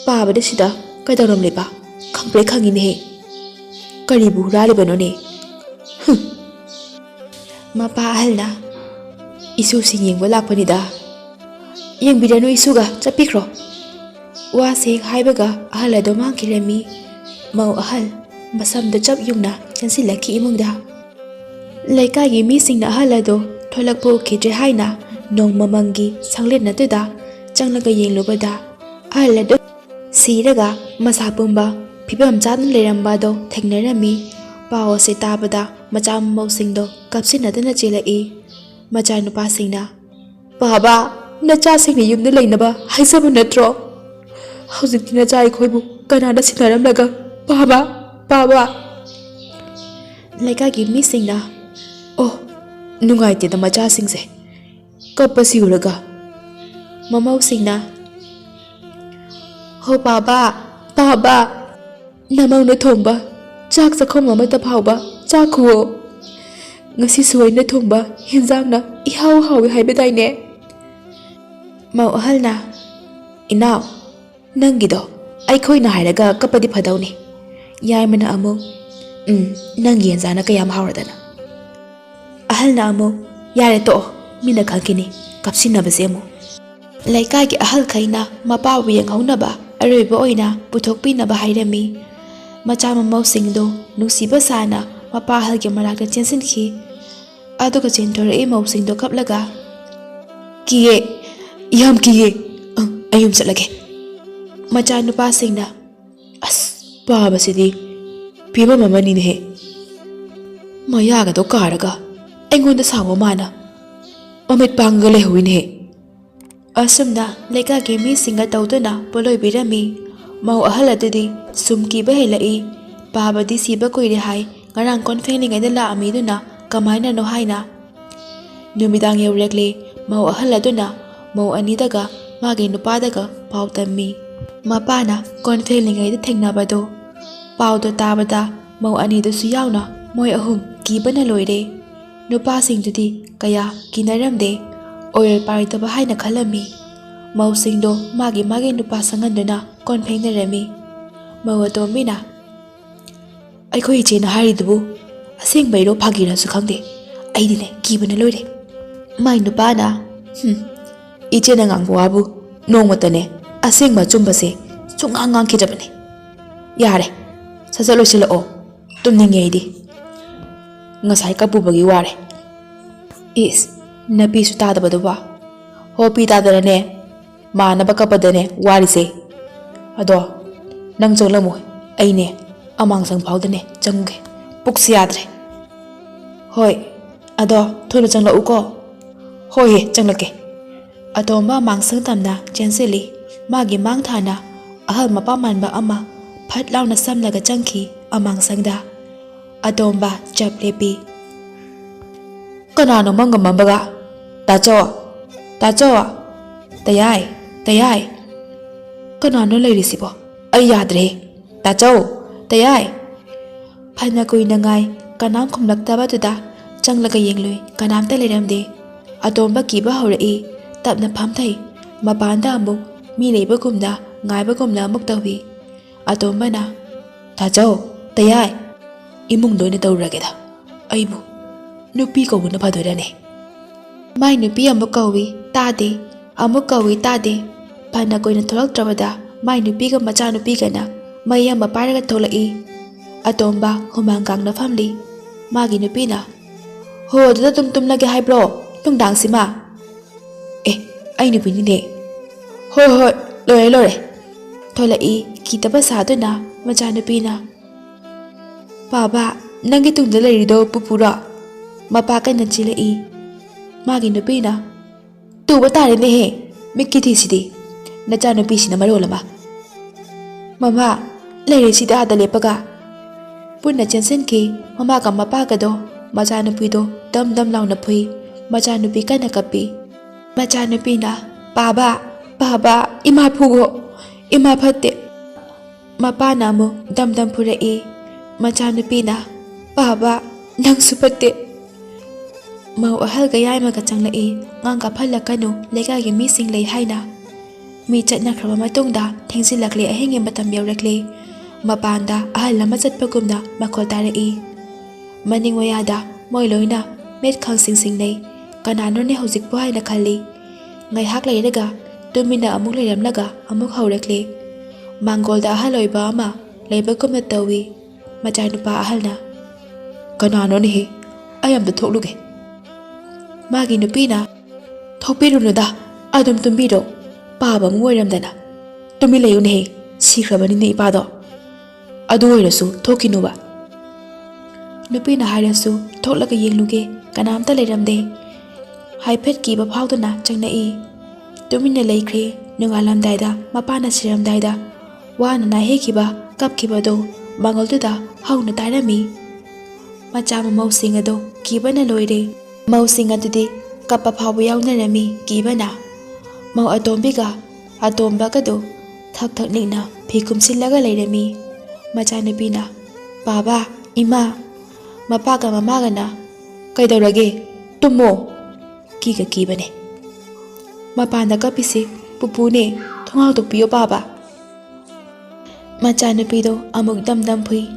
ꯄꯥꯕꯗꯤ ꯁꯤꯗ ꯀꯩꯗꯧꯔꯝꯂꯤꯕ ꯈꯪꯄ꯭ꯔꯦ ꯈꯪꯉꯤꯅꯦꯍꯦ ꯀꯔꯤꯕꯨ ꯍꯨꯔꯥꯜꯂꯤꯕꯅꯣꯅꯦ ꯃꯄꯥ ꯑꯍꯜꯅ ꯏꯁꯨꯁꯤꯡ ꯌꯦꯡꯕ ꯂꯥꯛꯄꯅꯤꯗ ꯌꯦꯡꯕꯤꯔꯅꯨ ꯏꯁꯨꯒ ꯆꯠꯄꯤꯈ꯭ꯔꯣ ꯋꯥꯁꯦ ꯍꯥꯏꯕꯒ ꯑꯍꯜ ꯑꯗꯣ ꯃꯥꯡꯈꯤꯔꯝꯃꯤ ꯃꯧ ꯑꯍꯜ ꯃꯁꯝꯗ ꯆꯞ ꯌꯨꯡꯅ ꯆꯪꯁꯤꯜꯂꯛꯈꯤ ꯏꯃꯨꯡꯗ ꯂꯩꯀꯥꯏꯒꯤ ꯃꯤꯁꯤꯡꯅ ꯑꯍꯜ ꯑꯗꯣ ꯊꯣꯛꯂꯛꯄ ꯎꯈꯤꯗ꯭ꯔꯦ ꯍꯥꯏꯅ ꯅꯣꯡꯃꯃꯪꯒꯤ ꯁꯪꯂꯦꯟ ꯑꯗꯨꯗ ꯆꯪꯂꯒ ꯌꯦꯡꯂꯨꯕꯗ ꯑꯍꯜ ꯑꯗꯨ ꯁꯤꯔꯒ ꯃꯁꯥ ꯄꯨꯝꯕ ꯐꯤꯕꯝ ꯆꯥꯗꯅ ꯂꯩꯔꯝꯕ ꯑꯗꯣ ꯊꯦꯡꯅꯔꯝꯃꯤ ꯄꯥꯎ ꯑꯁꯤ ꯇꯥꯕꯗ ꯃꯆꯥ ꯃꯃꯧꯁꯤꯡꯗꯣ ꯀꯞꯁꯤꯟꯅꯗꯨꯅ ꯆꯦꯜꯂꯛꯏ ꯃꯆꯥꯅꯨꯄꯥꯁꯤꯡꯅ ꯄꯥꯕ ꯅꯆꯥꯁꯤꯡꯅ ꯌꯨꯝꯗ ꯂꯩꯅꯕ ꯍꯥꯏꯖꯕ ꯅꯠꯇ꯭ꯔꯣ ꯍꯧꯖꯤꯛꯇꯤ ꯅꯆꯥ ꯑꯩꯈꯣꯏꯕꯨ ꯀꯅꯥꯅ ꯁꯤꯟꯅꯔꯝꯂꯒ ꯄꯥꯕ ꯄꯥꯕ ꯂꯩꯀꯥꯏꯒꯤ ꯃꯤꯁꯤꯡꯅ ꯑꯣ ꯅꯨꯡꯉꯥꯏꯇꯦꯗ ꯃꯆꯥꯁꯤꯡꯁꯦ ꯀꯞꯄꯁꯤ ꯎꯔꯒ ꯃꯃꯧꯁꯤꯡꯅ ꯍꯣ ꯄꯥꯕ ꯄꯥꯕ ꯅꯃꯧꯅ ꯊꯣꯡꯕ ꯆꯥꯛ ꯆꯥꯛꯈꯨꯝ ꯑꯃꯠꯇ ꯐꯥꯎꯕ ꯆꯥꯈꯨꯑꯣ ꯉꯁꯤ ꯁꯣꯏꯅ ꯊꯣꯡꯕ ꯍꯦꯟꯖꯥꯡꯅ ꯏꯍꯥꯎ ꯍꯥꯎꯏ ꯍꯥꯏꯕꯗꯥꯏꯅꯦ ꯃꯧ ꯑꯍꯜꯅ ꯏꯅꯥꯎ ꯅꯪꯒꯤꯗꯣ ꯑꯩꯈꯣꯏꯅ ꯍꯥꯏꯔꯒ ꯀꯞꯄꯗꯤ ꯐꯗꯧꯅꯤ ꯌꯥꯏꯃꯅ ꯑꯃꯨꯛ ꯅꯪꯒꯤ ꯌꯦꯟꯖꯥꯡꯅ ꯀꯌꯥꯝ ꯍꯥꯎꯔꯗꯅ ꯑꯍꯜꯅ ꯑꯃꯨꯛ ꯌꯥꯔꯦ ꯇꯣꯛꯑꯣ ꯃꯤꯅ ꯈꯪꯈꯤꯅꯤ ꯀꯞꯁꯤꯟꯅꯕꯁꯦ ꯑꯃꯨꯛ ꯂꯩꯀꯥꯏꯒꯤ ꯑꯍꯜꯈꯩꯅ ꯃꯄꯥꯕꯨ ꯌꯦꯡꯍꯧꯅꯕ ꯑꯔꯣꯏꯕ ꯑꯣꯏꯅ ꯄꯨꯊꯣꯛꯄꯤꯅꯕ ꯍꯥꯏꯔꯝꯃꯤ ꯃꯆꯥ ꯃꯃꯧꯁꯤꯡꯗꯣ ꯅꯨꯡꯁꯤꯕ ꯁꯥꯅ ꯃꯄꯥ ꯑꯍꯜꯒꯤ ꯃꯅꯥꯛꯇ ꯆꯦꯟꯁꯤꯟꯈꯤ ꯑꯗꯨꯒ ꯆꯦꯟꯊꯣꯔꯛꯏ ꯃꯧꯁꯤꯡꯗꯣ ꯀꯞꯂꯒ ꯀꯤꯌꯦ ꯌꯥꯝ ꯀꯤꯌꯦ ꯑꯩ ꯌꯨꯝ ꯆꯠꯂꯒꯦ ꯃꯆꯥꯅꯨꯄꯥꯁꯤꯡꯅ ꯑꯁ ꯄꯥꯕꯁꯤꯗꯤ ꯐꯤꯕꯝ ꯑꯃꯅꯤꯅꯦꯍꯦ ꯃꯌꯥꯒꯗꯣ ꯀꯥꯔꯒ ꯑꯩꯉꯣꯟꯗ ꯁꯥꯎꯕ ꯃꯥꯅ ꯃꯃꯤꯠ ꯄꯥꯡꯒ ꯂꯩꯍꯧꯏꯅꯦ꯫ ꯑꯁꯨꯝꯅ ꯂꯩꯀꯥꯏꯒꯤ ꯃꯤꯁꯤꯡꯒ ꯇꯧꯗꯨꯅ ꯄꯣꯂꯣꯏꯕꯤꯔꯝꯃꯤ꯫ ꯃꯧ ꯑꯍꯜ ꯑꯗꯨꯗꯤ ꯁꯨꯝ ꯀꯤꯕ ꯍꯦꯜꯂꯛꯏ꯫ ꯄꯥꯕꯗꯤ ꯁꯤꯕ ꯀꯨꯏꯔꯦ ꯍꯥꯏ, ꯉꯔꯥꯡ ꯀꯣꯟ ꯐꯦꯡꯂꯤꯉꯩꯗ ꯂꯥꯛꯑꯝꯃꯤꯗꯨꯅ ꯀꯃꯥꯏꯅꯅꯣ ꯍꯥꯏꯅ꯫ ꯅꯨꯃꯤꯗꯥꯡ ꯌꯧꯔꯛꯂꯦ꯫ ꯃꯧ ꯑꯍꯜ ꯑꯗꯨꯅ ꯃꯧ ꯑꯅꯤꯗꯒ ꯃꯥꯒꯤ ꯅꯨꯄꯥꯗꯒ ꯄꯥꯎ ꯇꯝꯃꯤ꯫ ꯃꯄꯥꯅ ꯀꯣꯟ ꯐꯦꯡꯂꯤꯉꯩꯗ ꯊꯦꯡꯅꯕꯗꯣ꯫ ꯄꯥꯎꯗꯣ ꯇꯥꯕꯗ ꯃꯧ ꯑꯅꯤꯗꯨꯁꯨ ꯌꯥꯎꯅ ꯃꯣꯏ ꯑꯍꯨꯝ ꯀꯤꯕꯅ ꯂꯣꯏꯔꯦ꯫ ꯅꯨꯄꯥꯁꯤꯡꯗꯨꯗꯤ ꯀꯌꯥ ꯀꯤꯅꯔꯝꯗꯦ, ꯑꯣꯏꯔꯣꯏ ꯄꯥꯔꯣꯏꯗꯕ ꯍꯥꯏꯅ ꯈꯜꯂꯝꯃꯤ꯫ ꯃꯧꯁꯤꯡꯗꯣ ꯃꯥꯒꯤ ꯅꯨꯄꯥ ꯁꯪꯍꯟꯗꯨꯅ ꯀꯣꯟ ꯐꯦꯡꯅꯔꯝꯃꯤ꯫ ꯃꯧ ꯑꯇꯣꯝꯕꯤꯅ ꯑꯩꯈꯣꯏ ꯏꯆꯦꯅ ꯍꯥꯏꯔꯤꯗꯨꯕꯨ ꯑꯁꯦꯡꯕꯩꯔꯣ ꯐꯥꯒꯤꯔꯁꯨ ꯈꯪꯗꯦ, ꯑꯩꯗꯤꯅꯦ ꯀꯤꯕꯅ ꯂꯣꯏꯔꯦ꯫ ꯃꯥꯏ ꯅꯨꯄꯥꯅ ꯏꯆꯦꯅ ꯉꯥꯡꯕ ꯋꯥꯕꯨ ꯅꯣꯡꯃꯇꯅꯦ ꯑꯁꯦꯡꯕ ꯑꯆꯨꯝꯕꯁꯦ ꯁꯨꯡꯉꯥꯡ ꯉꯥꯡꯈꯤꯗꯕꯅꯦ꯫ ꯌꯥꯔꯦ, ꯁꯠ ꯂꯣꯏꯁꯤꯜꯂꯛꯑꯣ, ꯇꯨꯝꯅꯤꯡꯉꯦ ꯑꯩꯗꯤ, ꯉꯁꯥꯏ ꯀꯞꯄꯨꯕꯒꯤ ꯋꯥꯔꯦ꯫ ꯏꯁ, ꯅꯄꯤꯁꯨ ꯇꯥꯗꯕꯗꯨꯕ꯫ ꯍꯣ ꯄꯤ ꯇꯥꯗꯅꯅꯦ ꯃꯥꯅꯕ ꯀꯞꯄꯗꯅꯦ ꯋꯥꯔꯤꯁꯦ꯫ ꯑꯗꯣ ꯅꯪ ꯆꯪꯂꯝꯃꯣ, ꯑꯩꯅꯦ ꯑꯃꯥꯡꯁꯪ ꯐꯥꯎꯗꯅꯦ ꯆꯪꯉꯨꯒꯦ, ꯄꯨꯛꯁꯤ ꯌꯥꯗ꯭ꯔꯦ꯫ ꯍꯣꯏ, ꯑꯗꯣ ꯊꯨꯅ ꯆꯪꯂꯛꯎꯀꯣ꯫ ꯍꯣꯏꯍꯦ, ꯆꯪꯂꯛꯀꯦ꯫ ꯑꯇꯣꯝꯕ ꯑꯃꯥꯡꯁꯪ ꯇꯝꯅ ꯆꯦꯟꯁꯤꯜꯂꯤ꯫ ꯃꯥꯒꯤ ꯃꯥꯡ ꯊꯥꯅ ꯑꯍꯜ ꯃꯄꯥ ꯃꯥꯟꯕ ꯑꯃ ꯐꯠ ꯂꯥꯎꯅ ꯁꯝꯂꯒ ꯆꯪꯈꯤ ꯑꯃꯥꯡꯁꯪꯗ꯫ ꯑꯇꯣꯝꯕ ꯆꯞ ꯂꯦꯞꯄꯤ꯫ ꯀꯅꯥꯅꯣ ꯃꯪꯒꯝꯃꯝꯕꯒ? ꯇꯥꯆꯧ, ꯇꯥꯆꯧ, ꯇꯌꯥꯏ, ꯇꯌꯥꯏ, ꯀꯅꯥꯅꯣ ꯂꯩꯔꯤꯁꯤꯕꯣ? ꯑꯩ ꯌꯥꯗ꯭ꯔꯦ, ꯇꯥꯆꯧ, ꯇꯌꯥꯏ꯫ ꯐꯅ ꯀꯨꯏꯅ ꯉꯥꯏ, ꯀꯅꯥꯝ ꯈꯨꯝꯂꯛꯇꯕꯗꯨꯗ ꯆꯪꯂꯒ ꯌꯦꯡꯂꯨꯏ, ꯀꯅꯥꯝꯇ ꯂꯩꯔꯝꯗꯦ꯫ ꯑꯇꯣꯝꯕ ꯀꯤꯕ ꯍꯧꯔꯛꯏ꯫ ꯇꯞꯅ ꯐꯝꯊꯩ꯫ ꯃꯄꯥꯟꯗ ꯑꯃꯨꯛ ꯃꯤ ꯂꯩꯕꯒꯨꯝꯅ ꯉꯥꯏꯕꯒꯨꯝꯅ ꯑꯃꯨꯛ ꯇꯧꯏ꯫ ꯑꯇꯣꯝꯕꯅ ꯇꯥꯆꯧ, ꯇꯌꯥꯏ, ꯏꯃꯨꯡꯗ ꯑꯣꯏꯅ ꯇꯧꯔꯒꯦꯗ, ꯑꯩꯕꯨ ꯅꯨꯄꯤ ꯀꯧꯕꯅ ꯐꯗꯣꯏꯔꯅꯦ꯫ ꯃꯥꯏ ꯅꯨꯄꯤ ꯑꯃꯨꯛ ꯀꯧꯏ, ꯇꯥꯗꯦ, ꯑꯃꯨꯛ ꯀꯧꯏ, ꯇꯥꯗꯦ꯫ ꯐꯅ ꯀꯨꯏꯅ ꯊꯣꯛꯂꯛꯇ꯭ꯔꯕꯗ ꯃꯥꯏ ꯅꯨꯄꯤꯒ ꯃꯆꯥꯅꯨꯄꯤꯒꯅ ꯃꯩ ꯑꯃ ꯄꯥꯏꯔꯒ ꯊꯣꯛꯂꯛꯏ꯫ ꯑꯇꯣꯝꯕ ꯍꯨꯃꯥꯡ ꯀꯥꯡꯅ ꯐꯝꯂꯤ꯫ ꯃꯥꯒꯤ ꯅꯨꯄꯤꯅ ꯍꯣ ꯑꯗꯨꯗ ꯑꯗꯨꯝ ꯇꯨꯝꯂꯒꯦ ꯍꯥꯏꯕ꯭ꯔꯣ ꯅꯨꯡꯗꯥꯡꯁꯤꯃ? ꯑꯦ, ꯑꯩ ꯅꯨꯄꯤꯅꯤꯅꯦ꯫ ꯍꯣꯏ ꯍꯣꯏ, ꯂꯣꯏꯔꯦ ꯂꯣꯏꯔꯦ꯫ ꯊꯣꯛꯂꯛꯏ ꯀꯤꯗꯕ ꯁꯥꯗꯨꯅ ꯃꯆꯥꯅꯨꯄꯤꯅ꯫ ꯄꯥꯕ, ꯅꯪꯒꯤ ꯇꯨꯡꯗ ꯂꯩꯔꯤꯗꯣ ꯄꯨꯄꯨꯔꯣ? ꯃꯄꯥ ꯀꯟꯅ ꯆꯦꯜꯂꯛꯏ꯫ ꯃꯥꯒꯤ ꯅꯨꯄꯤꯅ ꯇꯨꯕ ꯇꯥꯔꯦꯅꯦꯍꯦ, ꯃꯤꯠꯀꯤ ꯊꯤꯁꯤꯗꯤ, ꯅꯆꯥꯅꯨꯄꯤꯁꯤꯅ ꯃꯔꯣꯜ ꯑꯃ꯫ ꯃꯃꯥ, ꯂꯩꯔꯤꯁꯤꯗꯤ ꯑꯥꯗ ꯂꯦꯞꯄꯒ꯫ ꯄꯨꯟꯅ ꯆꯦꯟꯁꯤꯟꯈꯤ꯫ ꯃꯃꯥꯒ ꯃꯄꯥꯒꯗꯣ ꯃꯆꯥꯅꯨꯄꯤꯗꯣ ꯗꯝ ꯗꯝ ꯂꯥꯎꯅ ꯐꯨꯏ꯫ ꯃꯆꯥꯅꯨꯄꯤ ꯀꯟꯅ ꯀꯞꯄꯤ꯫ ꯃꯆꯥꯅꯨꯄꯤꯅ ꯄꯥꯕ, ꯄꯥꯕ, ꯏꯃꯥ ꯐꯨꯒꯣ, ꯏꯃꯥ ꯐꯠꯇꯦ꯫ ꯃꯄꯥꯅ ꯑꯃꯨꯛ ꯗꯝ ꯗꯝ ꯐꯨꯔꯛꯏ꯫ ꯃꯆꯥꯅꯨꯄꯤꯅ ꯄꯥꯕ, ꯅꯪꯁꯨ ꯐꯠꯇꯦ꯫ ꯃꯧ ꯑꯍꯜꯒ ꯌꯥꯏꯃꯒ ꯆꯪꯂꯛꯏ꯫ ꯉꯥꯡ ꯀꯥꯞꯍꯜꯂꯛꯀꯅꯨ, ꯂꯩꯀꯥꯏꯒꯤ ꯃꯤꯁꯤꯡ ꯂꯩ ꯍꯥꯏꯅ꯫ ꯃꯤ ꯆꯠꯅꯈ꯭ꯔꯕ ꯃꯇꯨꯡꯗ ꯊꯦꯡꯖꯤꯜꯂꯛꯂꯦ, ꯑꯍꯤꯡꯒꯤ ꯃꯇꯝ ꯌꯧꯔꯛꯂꯦ꯫ ꯃꯄꯥꯟꯗ ꯑꯍꯜ ꯑꯃ ꯆꯠꯄꯒꯨꯝꯅ ꯃꯈꯣꯜ ꯇꯥꯔꯛꯏ꯫ ꯃꯅꯤꯡ ꯃꯌꯥꯗ ꯃꯣꯏ ꯂꯣꯏꯅ ꯃꯤꯠ ꯈꯪꯁꯤꯡ-ꯁꯤꯡꯅꯩ꯫ ꯀꯅꯥꯅꯣꯅꯦ ꯍꯧꯖꯤꯛꯄꯨ ꯍꯥꯏꯅ ꯈꯜꯂꯤ꯫ ꯉꯥꯏꯍꯥꯛ ꯂꯩꯔꯒ ꯇꯨꯃꯤꯟꯅ ꯑꯃꯨꯛ ꯂꯩꯔꯝꯂꯒ ꯑꯃꯨꯛ ꯍꯧꯔꯛꯂꯦ꯫ ꯃꯥꯡꯒꯣꯜꯗ ꯑꯍꯜ ꯑꯣꯏꯕ ꯑꯃ ꯂꯩꯕꯒꯨꯝꯅ ꯇꯧꯏ꯫ ꯃꯆꯥꯅꯨꯄꯥ ꯑꯍꯜꯅ ꯀꯅꯥꯅꯣꯅꯦꯍꯦ, ꯑꯩ ꯑꯝꯇ ꯊꯣꯛꯂꯨꯒꯦ꯫ ꯃꯥꯒꯤ ꯅꯨꯄꯤꯅ ꯊꯣꯛꯄꯤꯔꯨꯅꯨꯗ, ꯑꯗꯨꯝ ꯇꯨꯝꯕꯤꯔꯣ, ꯄꯥꯕ ꯑꯃ ꯑꯣꯏꯔꯝꯗꯅ꯫ ꯇꯨꯃꯤꯟ ꯂꯩꯌꯨꯅꯦꯍꯦ, ꯁꯤꯈ꯭ꯔꯕꯅꯤꯅꯦ ꯏꯄꯥꯗꯣ꯫ ꯑꯗꯨ ꯑꯣꯏꯔꯁꯨ ꯊꯣꯛꯈꯤꯅꯨꯕ꯫ ꯅꯨꯄꯤꯅ ꯍꯥꯏꯔꯁꯨ ꯊꯣꯛꯂꯒ ꯌꯦꯡꯂꯨꯒꯦ, ꯀꯅꯥꯝꯇ ꯂꯩꯔꯝꯗꯦ꯫ ꯍꯥꯏꯐꯦꯠ ꯀꯤꯕ ꯐꯥꯎꯗꯨꯅ ꯆꯪꯂꯛꯏ꯫ ꯇꯨꯃꯤꯟꯅ ꯂꯩꯈ꯭ꯔꯦ꯫ ꯅꯣꯡꯉꯥꯜꯂꯝꯗꯥꯏꯗ ꯃꯄꯥꯅ ꯁꯤꯔꯝꯗꯥꯏꯗ ꯋꯥꯅ ꯅꯥꯍꯩꯈꯤꯕ ꯀꯞꯈꯤꯕꯗꯣ ꯃꯥꯡꯒꯣꯜꯗꯨꯗ ꯍꯧꯅ ꯇꯥꯔꯝꯃꯤ꯫ ꯃꯆꯥ ꯃꯃꯧꯁꯤꯡ ꯑꯗꯣ ꯀꯤꯕꯅ ꯂꯣꯏꯔꯦ꯫ ꯃꯧꯁꯤꯡ ꯑꯗꯨꯗꯤ ꯀꯞꯄ ꯐꯥꯎꯕ ꯌꯥꯎꯅꯔꯝꯃꯤ ꯀꯤꯕꯅ꯫ ꯃꯧ ꯑꯇꯣꯝꯕꯤꯒ ꯑꯇꯣꯝꯕꯒꯗꯣ ꯊꯛ ꯊꯛ ꯅꯤꯛꯅ ꯐꯤ ꯀꯨꯝꯁꯤꯜꯂꯒ ꯂꯩꯔꯝꯃꯤ꯫ ꯃꯆꯥꯅꯨꯄꯤꯅ ꯄꯥꯕ, ꯏꯃꯥ꯫ ꯃꯄꯥꯒ ꯃꯃꯥꯒꯅ ꯀꯩꯗꯧꯔꯒꯦ, ꯇꯨꯝꯃꯣ, ꯀꯤꯒ ꯀꯤꯕꯅꯦ꯫ ꯃꯄꯥꯟꯗ ꯀꯞꯄꯤꯁꯤ ꯄꯨꯄꯨꯅꯦ, ꯊꯣꯡ ꯍꯥꯡꯗꯣꯛꯄꯤꯌꯣ ꯄꯥꯕ꯫ ꯃꯆꯥꯅꯨꯄꯤꯗꯣ ꯑꯃꯨꯛ ꯗꯝ ꯗꯝ ꯐꯨꯏ꯫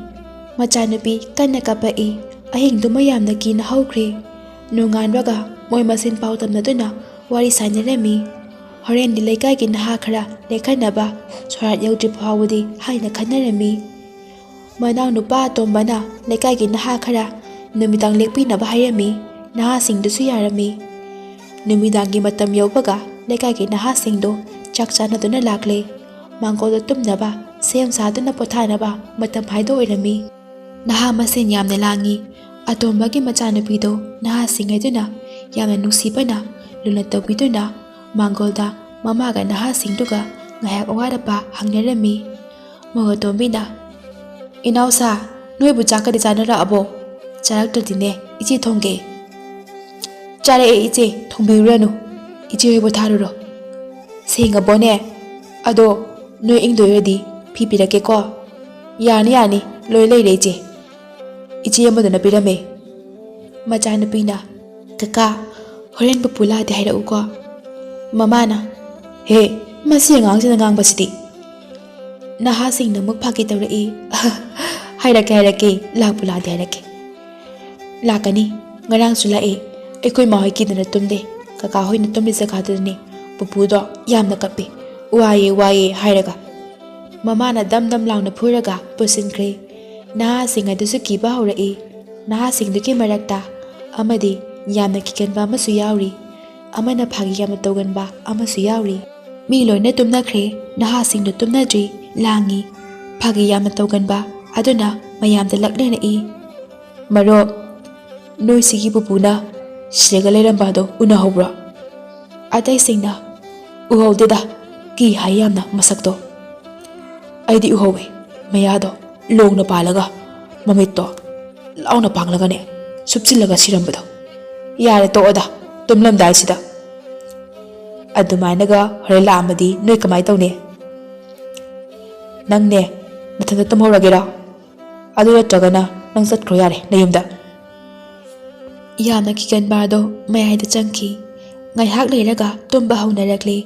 ꯃꯆꯥꯅꯨꯄꯤ ꯀꯟꯅ ꯀꯞꯄꯛꯏ꯫ ꯑꯍꯤꯡꯗꯨꯃ ꯌꯥꯝꯅ ꯀꯤꯅ ꯍꯧꯈ꯭ꯔꯦ꯫ ꯅꯣꯡꯉꯥꯟꯕꯒ ꯃꯣꯏ ꯃꯁꯦꯟ ꯄꯥꯎ ꯇꯝꯅꯗꯨꯅ ꯋꯥꯔꯤ ꯁꯥꯟꯅꯔꯝꯃꯤ꯫ ꯍꯣꯔꯦꯟꯗꯤ ꯂꯩꯀꯥꯏꯒꯤ ꯅꯍꯥ ꯈꯔ ꯂꯦꯛꯈꯠꯅꯕ ꯁꯣꯔꯥꯠ ꯌꯧꯗ꯭ꯔꯤ ꯐꯥꯎꯕꯗꯤ ꯍꯥꯏꯅ ꯈꯟꯅꯔꯝꯃꯤ꯫ ꯃꯅꯥꯎ ꯅꯨꯄꯥ ꯑꯇꯣꯝꯕꯅ ꯂꯩꯀꯥꯏꯒꯤ ꯅꯍꯥ ꯈꯔ ꯅꯨꯃꯤꯗꯥꯡ ꯂꯦꯛꯄꯤꯅꯕ ꯍꯥꯏꯔꯝꯃꯤ꯫ ꯅꯍꯥꯁꯤꯡꯗꯨꯁꯨ ꯌꯥꯔꯝꯃꯤ꯫ ꯅꯨꯃꯤꯗꯥꯡꯒꯤ ꯃꯇꯝ ꯌꯧꯕꯒ ꯂꯩꯀꯥꯏꯒꯤ ꯅꯍꯥꯁꯤꯡꯗꯣ ꯆꯥꯛ ꯆꯥꯅꯗꯨꯅ ꯂꯥꯛꯂꯦ꯫ ꯃꯥꯡꯒꯣꯜꯗ ꯇꯨꯝꯅꯕ ꯁꯦꯝ ꯁꯥꯗꯨꯅ ꯄꯣꯊꯥꯅꯕ ꯃꯇꯝ ꯍꯥꯏꯗꯣ ꯑꯣꯏꯔꯝꯃꯤ꯫ ꯅꯍꯥ ꯃꯁꯦꯟ ꯌꯥꯝꯅ ꯂꯥꯡꯏ꯫ ꯑꯇꯣꯝꯕꯒꯤ ꯃꯆꯥꯅꯨꯄꯤꯗꯣ ꯅꯍꯥꯁꯤꯡ ꯌꯥꯝꯅ ꯅꯨꯡꯁꯤꯕꯅ ꯂꯨꯅ ꯇꯧꯕꯤꯗꯨꯅ ꯃꯥꯡꯒꯣꯜꯗ ꯃꯃꯥꯒ ꯅꯍꯥꯁꯤꯡꯗꯨꯒ ꯉꯥꯏꯍꯥꯛ ꯑꯋꯥꯠ ꯑꯄꯥ ꯍꯪꯅꯔꯝꯃꯤ꯫ ꯃꯧꯑꯇꯣꯝꯕꯤꯅ "ꯏꯅꯥꯎꯁꯥ, ꯅꯣꯏꯕꯨ ꯆꯥꯛꯀꯗꯤ ꯆꯥꯅꯔꯛꯑꯕꯣ? ꯆꯥꯔꯛꯇ꯭ꯔꯗꯤꯅꯦ ꯏꯆꯦ ꯊꯣꯡꯒꯦ." "ꯆꯥꯔꯛꯑꯦ ꯏꯆꯦ, ꯊꯣꯡꯕꯤꯔꯨꯔꯅꯨ, ꯏꯆꯦ ꯍꯣꯏ ꯄꯣꯊꯥꯔꯨꯔꯣ." "ꯁꯦꯡꯉꯕꯣꯅꯦ? ꯑꯗꯣ ꯅꯣꯏ ꯏꯪꯗꯣꯏꯔꯗꯤ ꯐꯤ ꯄꯤꯔꯛꯀꯦꯀꯣ?" "ꯌꯥꯅꯤ ꯌꯥꯅꯤ, ꯂꯣꯏ ꯂꯩꯔꯦ ꯏꯆꯦ." ꯏꯆꯦ ꯑꯃꯗꯨꯅ ꯄꯤꯔꯝꯃꯦ꯫ ꯃꯆꯥꯅꯨꯄꯤꯅ "ꯀꯀꯥ, ꯍꯣꯔꯦꯟ ꯄꯨꯄꯨ ꯂꯥꯛꯑꯗꯤ ꯍꯥꯏꯔꯛꯎꯀꯣ." ꯃꯃꯥꯅ "ꯍꯦ, ꯃꯁꯤ ꯑꯉꯥꯡꯁꯤꯅ ꯉꯥꯡꯕꯁꯤꯗꯤ." ꯅꯍꯥꯁꯤꯡꯅ ꯑꯃꯨꯛ ꯐꯥꯒꯤ ꯇꯧꯔꯛꯏ꯫ ꯍꯥꯏꯔꯛꯀꯦ, ꯂꯥꯛꯄꯨ ꯂꯥꯛꯑꯗꯤ ꯍꯥꯏꯔꯛꯀꯦ." "ꯂꯥꯛꯀꯅꯤ, ꯉꯔꯥꯡꯁꯨ ꯂꯥꯛꯑꯦ, ꯑꯩꯈꯣꯏ ꯃꯥꯍꯣꯏ ꯀꯤꯗꯅ ꯇꯨꯝꯗꯦ, ꯀꯀꯥ ꯍꯣꯏꯅ ꯇꯨꯝꯂꯤ ꯖꯒꯥꯗꯨꯗꯅꯦ ꯄꯨꯄꯨꯗꯣ ꯌꯥꯝꯅ ꯀꯞꯄꯤ, ꯋꯥꯏꯌꯦ ꯍꯥꯏꯔꯒ." ꯃꯃꯥꯅ ꯗꯝ ꯗꯝ ꯂꯥꯎꯅ ꯐꯨꯔꯒ ꯄꯨꯁꯤꯟꯈ꯭ꯔꯦ꯫ ꯅꯍꯥꯁꯤꯡ ꯑꯗꯨꯁꯨ ꯀꯤꯕ ꯍꯧꯔꯛꯏ꯫ ꯅꯍꯥꯁꯤꯡꯗꯨꯒꯤ ꯃꯔꯛꯇ ꯑꯃꯗꯤ ꯌꯥꯝꯅ ꯀꯤꯒꯟꯕ ꯑꯃꯁꯨ ꯌꯥꯎꯔꯤ, ꯑꯃꯅ ꯐꯥꯒꯤ ꯌꯥꯝꯅ ꯇꯧꯒꯟꯕ ꯑꯃꯁꯨ ꯌꯥꯎꯔꯤ꯫ ꯃꯤ ꯂꯣꯏꯅ ꯇꯨꯝꯅꯈ꯭ꯔꯦ, ꯅꯍꯥꯁꯤꯡꯗꯨ ꯇꯨꯝꯅꯗ꯭ꯔꯤ, ꯂꯥꯡꯉꯤ, ꯐꯥꯒꯤ ꯌꯥꯝꯅ ꯇꯧꯒꯟꯕ ꯑꯗꯨꯅ ꯃꯌꯥꯝꯗ ꯂꯛꯅꯔꯛꯏ꯫ "ꯃꯔꯣꯞ, ꯅꯣꯏꯁꯤꯒꯤ ꯄꯨꯄꯨꯅ ꯁꯤꯔꯒ ꯂꯩꯔꯝꯕ ꯑꯗꯣ ꯎꯅꯍꯧꯕ꯭ꯔꯣ?" ꯑꯇꯩꯁꯤꯡꯅ "ꯎꯍꯧꯗꯦꯗ, ꯀꯤ ꯍꯥꯏ ꯌꯥꯝꯅ ꯃꯁꯛꯇꯣ." "ꯑꯩꯗꯤ ꯎꯍꯧꯋꯦ, ꯃꯌꯥꯗꯣ ꯂꯣꯡꯅ ꯄꯥꯜꯂꯒ ꯃꯃꯤꯠꯇꯣ ꯂꯥꯎꯅ ꯄꯥꯡꯂꯒꯅꯦ ꯁꯨꯞꯆꯤꯜꯂꯒ ꯁꯤꯔꯝꯕꯗꯣ." "ꯌꯥꯔꯦ ꯇꯣꯛꯑꯣꯗ, ꯇꯨꯝꯂꯝꯗꯥꯏꯁꯤꯗ." "ꯑꯗꯨꯃꯥꯏꯅꯒ ꯍꯣꯔꯦꯟ ꯂꯥꯛꯑꯝꯃꯗꯤ ꯅꯣꯏ ꯀꯃꯥꯏ ꯇꯧꯅꯤ? ꯅꯪꯅꯦ ꯅꯊꯟꯇ ꯇꯨꯝꯍꯧꯔꯒꯦꯔꯣ? ꯑꯗꯨ ꯅꯠꯇ꯭ꯔꯒꯅ ꯅꯪ ꯆꯠꯈ꯭ꯔꯣ ꯌꯥꯔꯦ ꯅꯌꯨꯝꯗ." ꯌꯥꯝꯅ ꯀꯤꯒꯟꯕ ꯑꯗꯣ ꯃꯌꯥꯏꯗ ꯆꯪꯈꯤ꯫ ꯉꯥꯏꯍꯥꯛ ꯂꯩꯔꯒ ꯇꯨꯝꯕ ꯍꯧꯅꯔꯛꯂꯦ꯫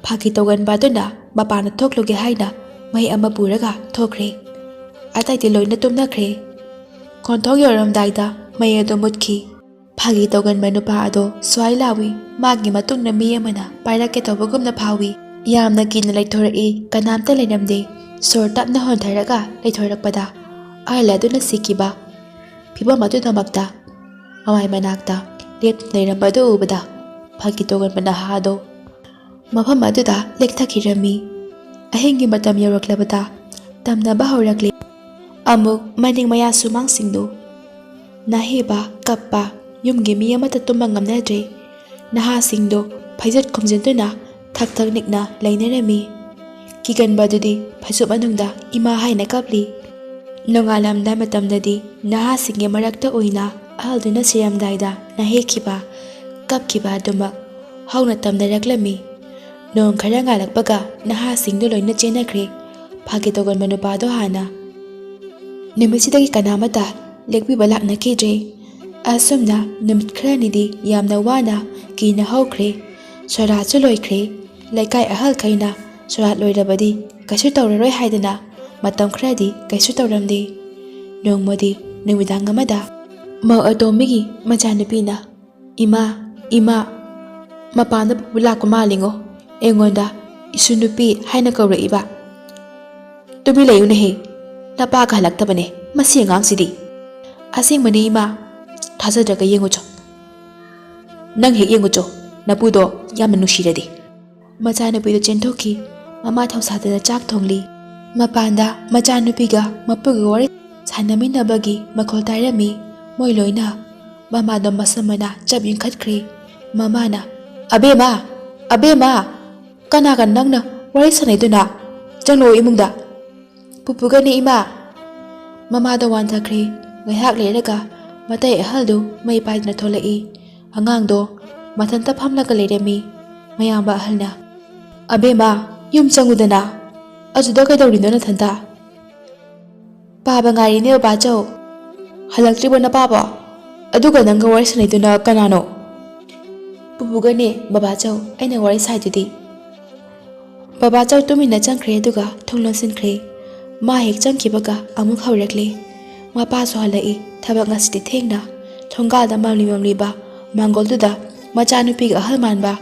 ꯐꯥꯒꯤ ꯇꯧꯒꯟꯕ ꯑꯗꯨꯅ ꯃꯄꯥꯟꯗ ꯊꯣꯛꯂꯨꯒꯦ ꯍꯥꯏꯅ ꯃꯩ ꯑꯃ ꯄꯨꯔꯒ ꯊꯣꯛꯈ꯭ꯔꯦ꯫ ꯑꯇꯩꯗꯤ ꯂꯣꯏꯅ ꯇꯨꯝꯅꯈ꯭ꯔꯦ꯫ ꯈꯣꯟꯊꯣꯡ ꯌꯧꯔꯝꯗꯥꯏꯗ ꯃꯩ ꯑꯗꯨ ꯃꯨꯠꯈꯤ꯫ ꯐꯥꯒꯤ ꯇꯧꯒꯟꯕ ꯅꯨꯄꯥ ꯑꯗꯣ ꯁ꯭ꯋꯥꯏ ꯂꯥꯎꯏ, ꯃꯥꯒꯤ ꯃꯇꯨꯡꯗ ꯃꯤ ꯑꯃꯅ ꯄꯥꯏꯔꯛꯀꯦ ꯇꯧꯕꯒꯨꯝꯅ ꯐꯥꯎꯏ꯫ ꯌꯥꯝꯅ ꯀꯤꯅ ꯂꯩꯊꯣꯔꯛꯏ, ꯀꯅꯥꯝꯇ ꯂꯩꯔꯝꯗꯦ꯫ ꯁꯣꯔ ꯇꯞꯅ ꯍꯣꯟꯊꯔꯒ ꯂꯩꯊꯣꯔꯛꯄꯗ ꯑꯍꯜ ꯑꯗꯨꯅ ꯁꯤꯈꯤꯕ ꯐꯤꯚꯝ ꯑꯗꯨꯗꯃꯛꯇ ꯃꯃꯥꯏ ꯃꯅꯥꯛꯇ ꯂꯦꯞꯇꯨꯅ ꯂꯩꯔꯝꯕ ꯑꯗꯨ ꯎꯕꯗ ꯐꯥꯒꯤ ꯇꯧꯒꯟꯕ ꯅꯍꯥ ꯑꯗꯣ ꯃꯐꯝ ꯑꯗꯨꯗ ꯂꯦꯛꯊꯈꯤꯔꯝꯃꯤ꯫ ꯑꯍꯤꯡꯒꯤ ꯃꯇꯝ ꯌꯧꯔꯛꯂꯕꯗ ꯇꯝꯅꯕ ꯍꯧꯔꯛꯂꯦ꯫ ꯑꯃꯨꯛ ꯃꯅꯤꯡ ꯃꯌꯥ ꯁꯨꯃꯥꯡꯁꯤꯡꯗꯨ ꯅꯥꯍꯦꯕ, ꯀꯞꯄ, ꯌꯨꯝꯒꯤ ꯃꯤ ꯑꯃꯠꯇ ꯇꯨꯝꯕ ꯉꯝꯅꯗ꯭ꯔꯦ꯫ ꯅꯍꯥꯁꯤꯡꯗꯣ ꯐꯩꯖꯨꯞ ꯈꯨꯝꯖꯤꯟꯗꯨꯅ ꯊꯛ ꯊꯛ ꯅꯤꯛꯅ ꯂꯩꯅꯔꯝꯃꯤ꯫ ꯀꯤꯒꯟꯕ ꯑꯗꯨꯗꯤ ꯐꯩꯖꯨꯞ ꯃꯅꯨꯡꯗ ꯏꯃꯥ ꯍꯥꯏꯅ ꯀꯞꯂꯤ꯫ ꯅꯣꯡꯉꯥꯜꯂꯝꯗꯥꯏ ꯃꯇꯝꯗꯗꯤ ꯅꯍꯥꯁꯤꯡꯒꯤ ꯃꯔꯛꯇ ꯑꯣꯏꯅ ꯑꯍꯜꯗꯨꯅ ꯁꯤꯔꯝꯗꯥꯏꯗ ꯅꯥꯍꯦꯈꯤꯕ, ꯀꯞꯈꯤꯕ ꯑꯗꯨꯃꯛ ꯍꯧꯅ ꯇꯝꯅꯔꯛꯂꯝꯃꯤ꯫ ꯅꯣꯡ ꯈꯔ ꯉꯥꯜꯂꯛꯄꯒ ꯅꯍꯥꯁꯤꯡꯗꯨ ꯂꯣꯏꯅ ꯆꯦꯟꯅꯈ꯭ꯔꯦ꯫ ꯐꯥꯒꯤ ꯇꯧꯒꯟꯕ ꯅꯨꯄꯥꯗꯣ ꯍꯥꯟꯅ ꯅꯨꯃꯤꯠꯁꯤꯗꯒꯤ ꯀꯅꯥꯃꯠꯇ ꯂꯦꯛꯄꯤꯕ ꯂꯥꯛꯅꯈꯤꯗ꯭ꯔꯦ꯫ ꯑꯁꯨꯝꯅ ꯅꯨꯃꯤꯠ ꯈꯔꯅꯤꯗꯤ ꯌꯥꯝꯅ ꯋꯥꯅ ꯀꯤꯅ ꯍꯧꯈ꯭ꯔꯦ꯫ ꯁꯣꯔꯥꯠꯁꯨ ꯂꯣꯏꯈ꯭ꯔꯦ꯫ ꯂꯩꯀꯥꯏ ꯑꯍꯜꯈꯩꯅ ꯁꯣꯔꯥꯠ ꯂꯣꯏꯔꯕꯗꯤ ꯀꯩꯁꯨ ꯇꯧꯔꯔꯣꯏ ꯍꯥꯏꯗꯅ ꯃꯇꯝ ꯈꯔꯗꯤ ꯀꯩꯁꯨ ꯇꯧꯔꯝꯗꯦ꯫ ꯅꯣꯡꯃꯗꯤ ꯅꯨꯃꯤꯗꯥꯡ ꯑꯃꯗ ꯃꯧꯑꯇꯣꯝꯕꯤꯒꯤ ꯃꯆꯥꯅꯨꯄꯤꯅ "ꯏꯃꯥ, ꯏꯃꯥ, ꯃꯄꯥꯟꯗ ꯄꯨꯄꯨ ꯂꯥꯛꯄ ꯃꯥꯜꯂꯤꯉꯣ, ꯑꯩꯉꯣꯟꯗ ꯏꯁꯨ ꯅꯨꯄꯤ ꯍꯥꯏꯅ ꯀꯧꯔꯛꯏꯕ." "ꯇꯨꯃꯤꯟ ꯂꯩꯌꯨꯅꯦꯍꯦ, ꯅꯄꯥꯒ ꯍꯜꯂꯛꯇꯕꯅꯦ ꯃꯁꯤ ꯑꯉꯥꯡꯁꯤꯗꯤ." "ꯑꯁꯦꯡꯕꯅꯦ ꯏꯃꯥ, ꯊꯥꯖꯗ꯭ꯔꯒ ꯌꯦꯡꯉꯨꯆꯣ, ꯅꯪ ꯍꯦꯛ ꯌꯦꯡꯉꯨꯆꯣ, ꯅꯄꯨꯗꯣ ꯌꯥꯝꯅ ꯅꯨꯡꯁꯤꯔꯗꯤ." ꯃꯆꯥꯅꯨꯄꯤꯗꯨ ꯆꯦꯟꯊꯣꯛꯈꯤ꯫ ꯃꯃꯥ ꯊꯧꯁꯥꯗꯅ ꯆꯥꯛ ꯊꯣꯡꯂꯤ꯫ ꯃꯄꯥꯟꯗ ꯃꯆꯥꯅꯨꯄꯤꯒ ꯃꯄꯨꯒ ꯋꯥꯔꯤ ꯁꯥꯟꯅꯃꯤꯟꯅꯕꯒꯤ ꯃꯈꯣꯜ ꯇꯥꯔꯝꯃꯤ꯫ ꯃꯣꯏ ꯂꯣꯏꯅ ꯃꯃꯥꯗꯣ ꯃꯁꯝ ꯃꯅꯥ ꯆꯞ ꯌꯨꯡꯈꯠꯈ꯭ꯔꯦ꯫ ꯃꯃꯥꯅ "ꯑꯕꯦꯝꯃ, ꯑꯕꯦꯝꯃ, ꯀꯅꯥꯒ ꯅꯪꯅ ꯋꯥꯔꯤ ꯁꯥꯟꯅꯩꯗꯨꯅ? ꯆꯪꯂꯛꯑꯣ ꯏꯃꯨꯡꯗ." "ꯄꯨꯄꯨꯒꯅꯦ ꯏꯃꯥ." ꯃꯃꯥꯗꯣ ꯋꯥꯟꯊꯈ꯭ꯔꯦ꯫ ꯉꯥꯏꯍꯥꯛ ꯂꯩꯔꯒ ꯃꯇꯩ ꯑꯍꯜꯗꯨ ꯃꯩ ꯄꯥꯏꯗꯨꯅ ꯊꯣꯛꯂꯛꯏ꯫ ꯑꯉꯥꯡꯗꯣ ꯃꯊꯟꯇ ꯐꯝꯂꯒ ꯂꯩꯔꯝꯃꯤ꯫ ꯃꯌꯥꯝꯕ ꯑꯍꯜꯅ "ꯑꯕꯦꯝꯃ, ꯌꯨꯝ ꯆꯪꯉꯨꯗꯅ, ꯑꯗꯨꯗ ꯀꯩꯗꯧꯔꯤꯅꯣ ꯅꯊꯟꯇ?" "ꯄꯥꯕ ꯉꯥꯏꯔꯤꯅꯦ ꯕꯕꯥꯆꯧ." "ꯍꯜꯂꯛꯇ꯭ꯔꯤꯕꯣ ꯅꯄꯥꯕꯣ? ꯑꯗꯨꯒ ꯅꯪꯒ ꯋꯥꯔꯤ ꯁꯥꯟꯅꯩꯗꯨꯅ ꯀꯅꯥꯅꯣ?" "ꯄꯨꯄꯨꯒꯅꯦ ꯕꯕꯥꯆꯧ, ꯑꯩꯅ ꯋꯥꯔꯤ ꯁꯥꯏꯗꯨꯗꯤ." ꯕꯕꯥꯆꯧ ꯇꯨꯃꯤꯟꯅ ꯆꯪꯈ꯭ꯔꯦ ꯑꯗꯨꯒ ꯊꯣꯡ ꯂꯣꯟꯁꯤꯟꯈ꯭ꯔꯦ꯫ ꯃꯥ ꯍꯦꯛ ꯆꯪꯈꯤꯕꯒ ꯑꯃꯨꯛ ꯍꯧꯔꯛꯂꯦ꯫ ꯃꯄꯥꯁꯨ ꯍꯜꯂꯛꯏ, ꯊꯕꯛ ꯉꯁꯤꯗꯤ ꯊꯦꯡꯅ꯫ ꯊꯣꯡꯒꯥꯜꯗ ꯃꯝꯂꯤ ꯃꯝꯂꯤꯕ ꯃꯥꯡꯒꯣꯜꯗꯨꯗ ꯃꯆꯥꯅꯨꯄꯤꯒ ꯑꯍꯜ ꯃꯥꯟꯕ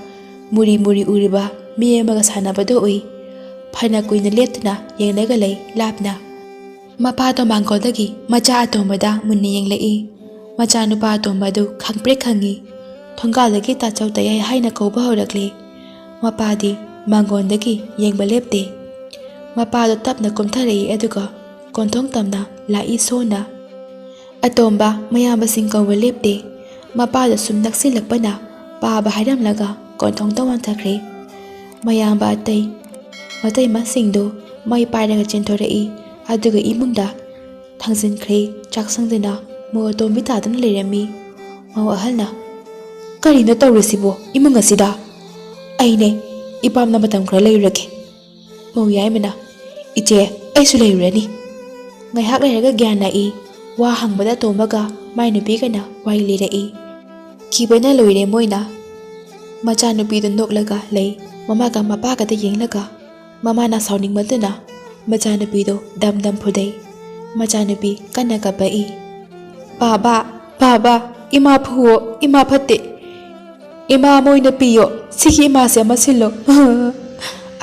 ꯃꯨꯔꯤ ꯃꯨꯔꯤ ꯎꯔꯤꯕ ꯃꯤ ꯑꯃꯒ ꯁꯥꯟꯅꯕꯗꯨ ꯎꯏ꯫ ꯐꯅ ꯀꯨꯏꯅ ꯂꯦꯞꯇꯨꯅ ꯌꯦꯡꯂꯒ ꯂꯩ ꯂꯥꯞꯅ꯫ ꯃꯄꯥꯗꯣ ꯃꯥꯡꯒꯣꯜꯗꯒꯤ ꯃꯆꯥ ꯑꯇꯣꯝꯕꯗ ꯃꯨꯟꯅ ꯌꯦꯡꯂꯛꯏ꯫ ꯃꯆꯥꯅꯨꯄꯥ ꯑꯇꯣꯝꯕ ꯑꯗꯨ ꯈꯪꯄ꯭ꯔꯦꯛ ꯈꯪꯉꯤ꯫ ꯊꯣꯡꯒꯥꯜꯗꯒꯤ ꯇꯥꯆꯧ ꯇꯌꯥꯏ ꯍꯥꯏꯅ ꯀꯧꯕ ꯍꯧꯔꯛꯂꯦ꯫ ꯃꯄꯥꯗꯤ ꯃꯥꯡꯒꯣꯜꯗꯒꯤ ꯌꯦꯡꯕ ꯂꯦꯞꯇꯦ꯫ ꯃꯄꯥꯗꯣ ꯇꯞꯅ ꯀꯨꯝꯊꯔꯛꯏ ꯑꯗꯨꯒ ꯀꯣꯟꯊꯣꯡ ꯇꯝꯅ ꯂꯥꯛꯏ ꯁꯣꯟꯅ꯫ ꯑꯇꯣꯝꯕ ꯃꯌꯥꯝꯕꯁꯤꯡ ꯀꯧꯕ ꯂꯦꯞꯇꯦ ꯃꯄꯥꯗ ꯁꯨꯝ ꯅꯛꯁꯤꯜꯂꯛꯄꯅ ꯄꯥꯕ ꯍꯥꯏꯔꯝꯂꯒ ꯀꯣꯟꯊꯣꯡ ꯇꯧꯋꯥꯟꯊꯈ꯭ꯔꯦ ꯃꯌꯥꯝꯕ ꯃꯇꯩꯃꯁꯤꯡꯗꯨ ꯃꯩ ꯄꯥꯏꯔꯒ ꯆꯦꯟꯊꯣꯔꯛꯏ ꯑꯗꯨꯒ ꯏꯃꯨꯡꯗ ꯊꯥꯡꯖꯤꯟꯈ꯭ꯔꯦ ꯆꯥꯛꯁꯪꯗꯅ ꯃꯧ ꯑꯇꯣꯝꯕꯤ ꯇꯥꯗꯨꯅ ꯂꯩꯔꯝꯃꯤ ꯃꯧ ꯑꯍꯜꯅ ꯀꯔꯤꯅꯣ ꯇꯧꯔꯤꯁꯤꯕꯣ ꯏꯃꯨꯡ ꯑꯁꯤꯗ ꯑꯩꯅꯦ ꯏꯄꯥꯝꯅ ꯃꯇꯝ ꯈꯔ ꯂꯩꯔꯨꯔꯒꯦ ꯃꯧ ꯌꯥꯏꯃꯅ ꯏꯆꯦ ꯑꯩꯁꯨ ꯂꯩꯔꯨꯔꯅꯤ ꯉꯥꯏꯍꯥꯛ ꯂꯩꯔꯒ ꯒ꯭ꯌꯥꯟ ꯂꯥꯛꯏ ꯋꯥ ꯍꯪꯕꯗ ꯑꯇꯣꯝꯕꯒ ꯃꯥꯏ ꯅꯨꯄꯤꯒꯅ ꯋꯥꯔꯤ ꯂꯤꯔꯛꯏ ꯀꯤꯕꯅ ꯂꯣꯏꯔꯦ ꯃꯣꯏꯅ ꯃꯆꯥꯅꯨꯄꯤꯗꯨ ꯅꯣꯛꯂꯒ ꯂꯩ ꯃꯃꯥꯒ ꯃꯄꯥꯒꯗ ꯌꯦꯡꯂꯒ ꯃꯃꯥꯅ ꯁꯥꯎꯅꯤꯡꯃꯟꯗꯨꯅ ꯃꯆꯥꯅꯨꯄꯤꯗꯨ ꯗꯝ ꯗꯝ ꯐꯨꯗꯩ ꯃꯆꯥꯅꯨꯄꯤ ꯀꯟꯅ ꯀꯞꯄꯛꯏ ꯕꯥꯕꯥ ꯏꯃꯥ ꯐꯨꯋꯣ ꯏꯃꯥ ꯐꯠꯇꯦ ꯏꯃꯥ ꯃꯣꯏꯅ ꯄꯤꯌꯣ ꯁꯤꯒꯤ ꯏꯃꯥꯁꯦ ꯑꯃ ꯁꯤꯜꯂꯣ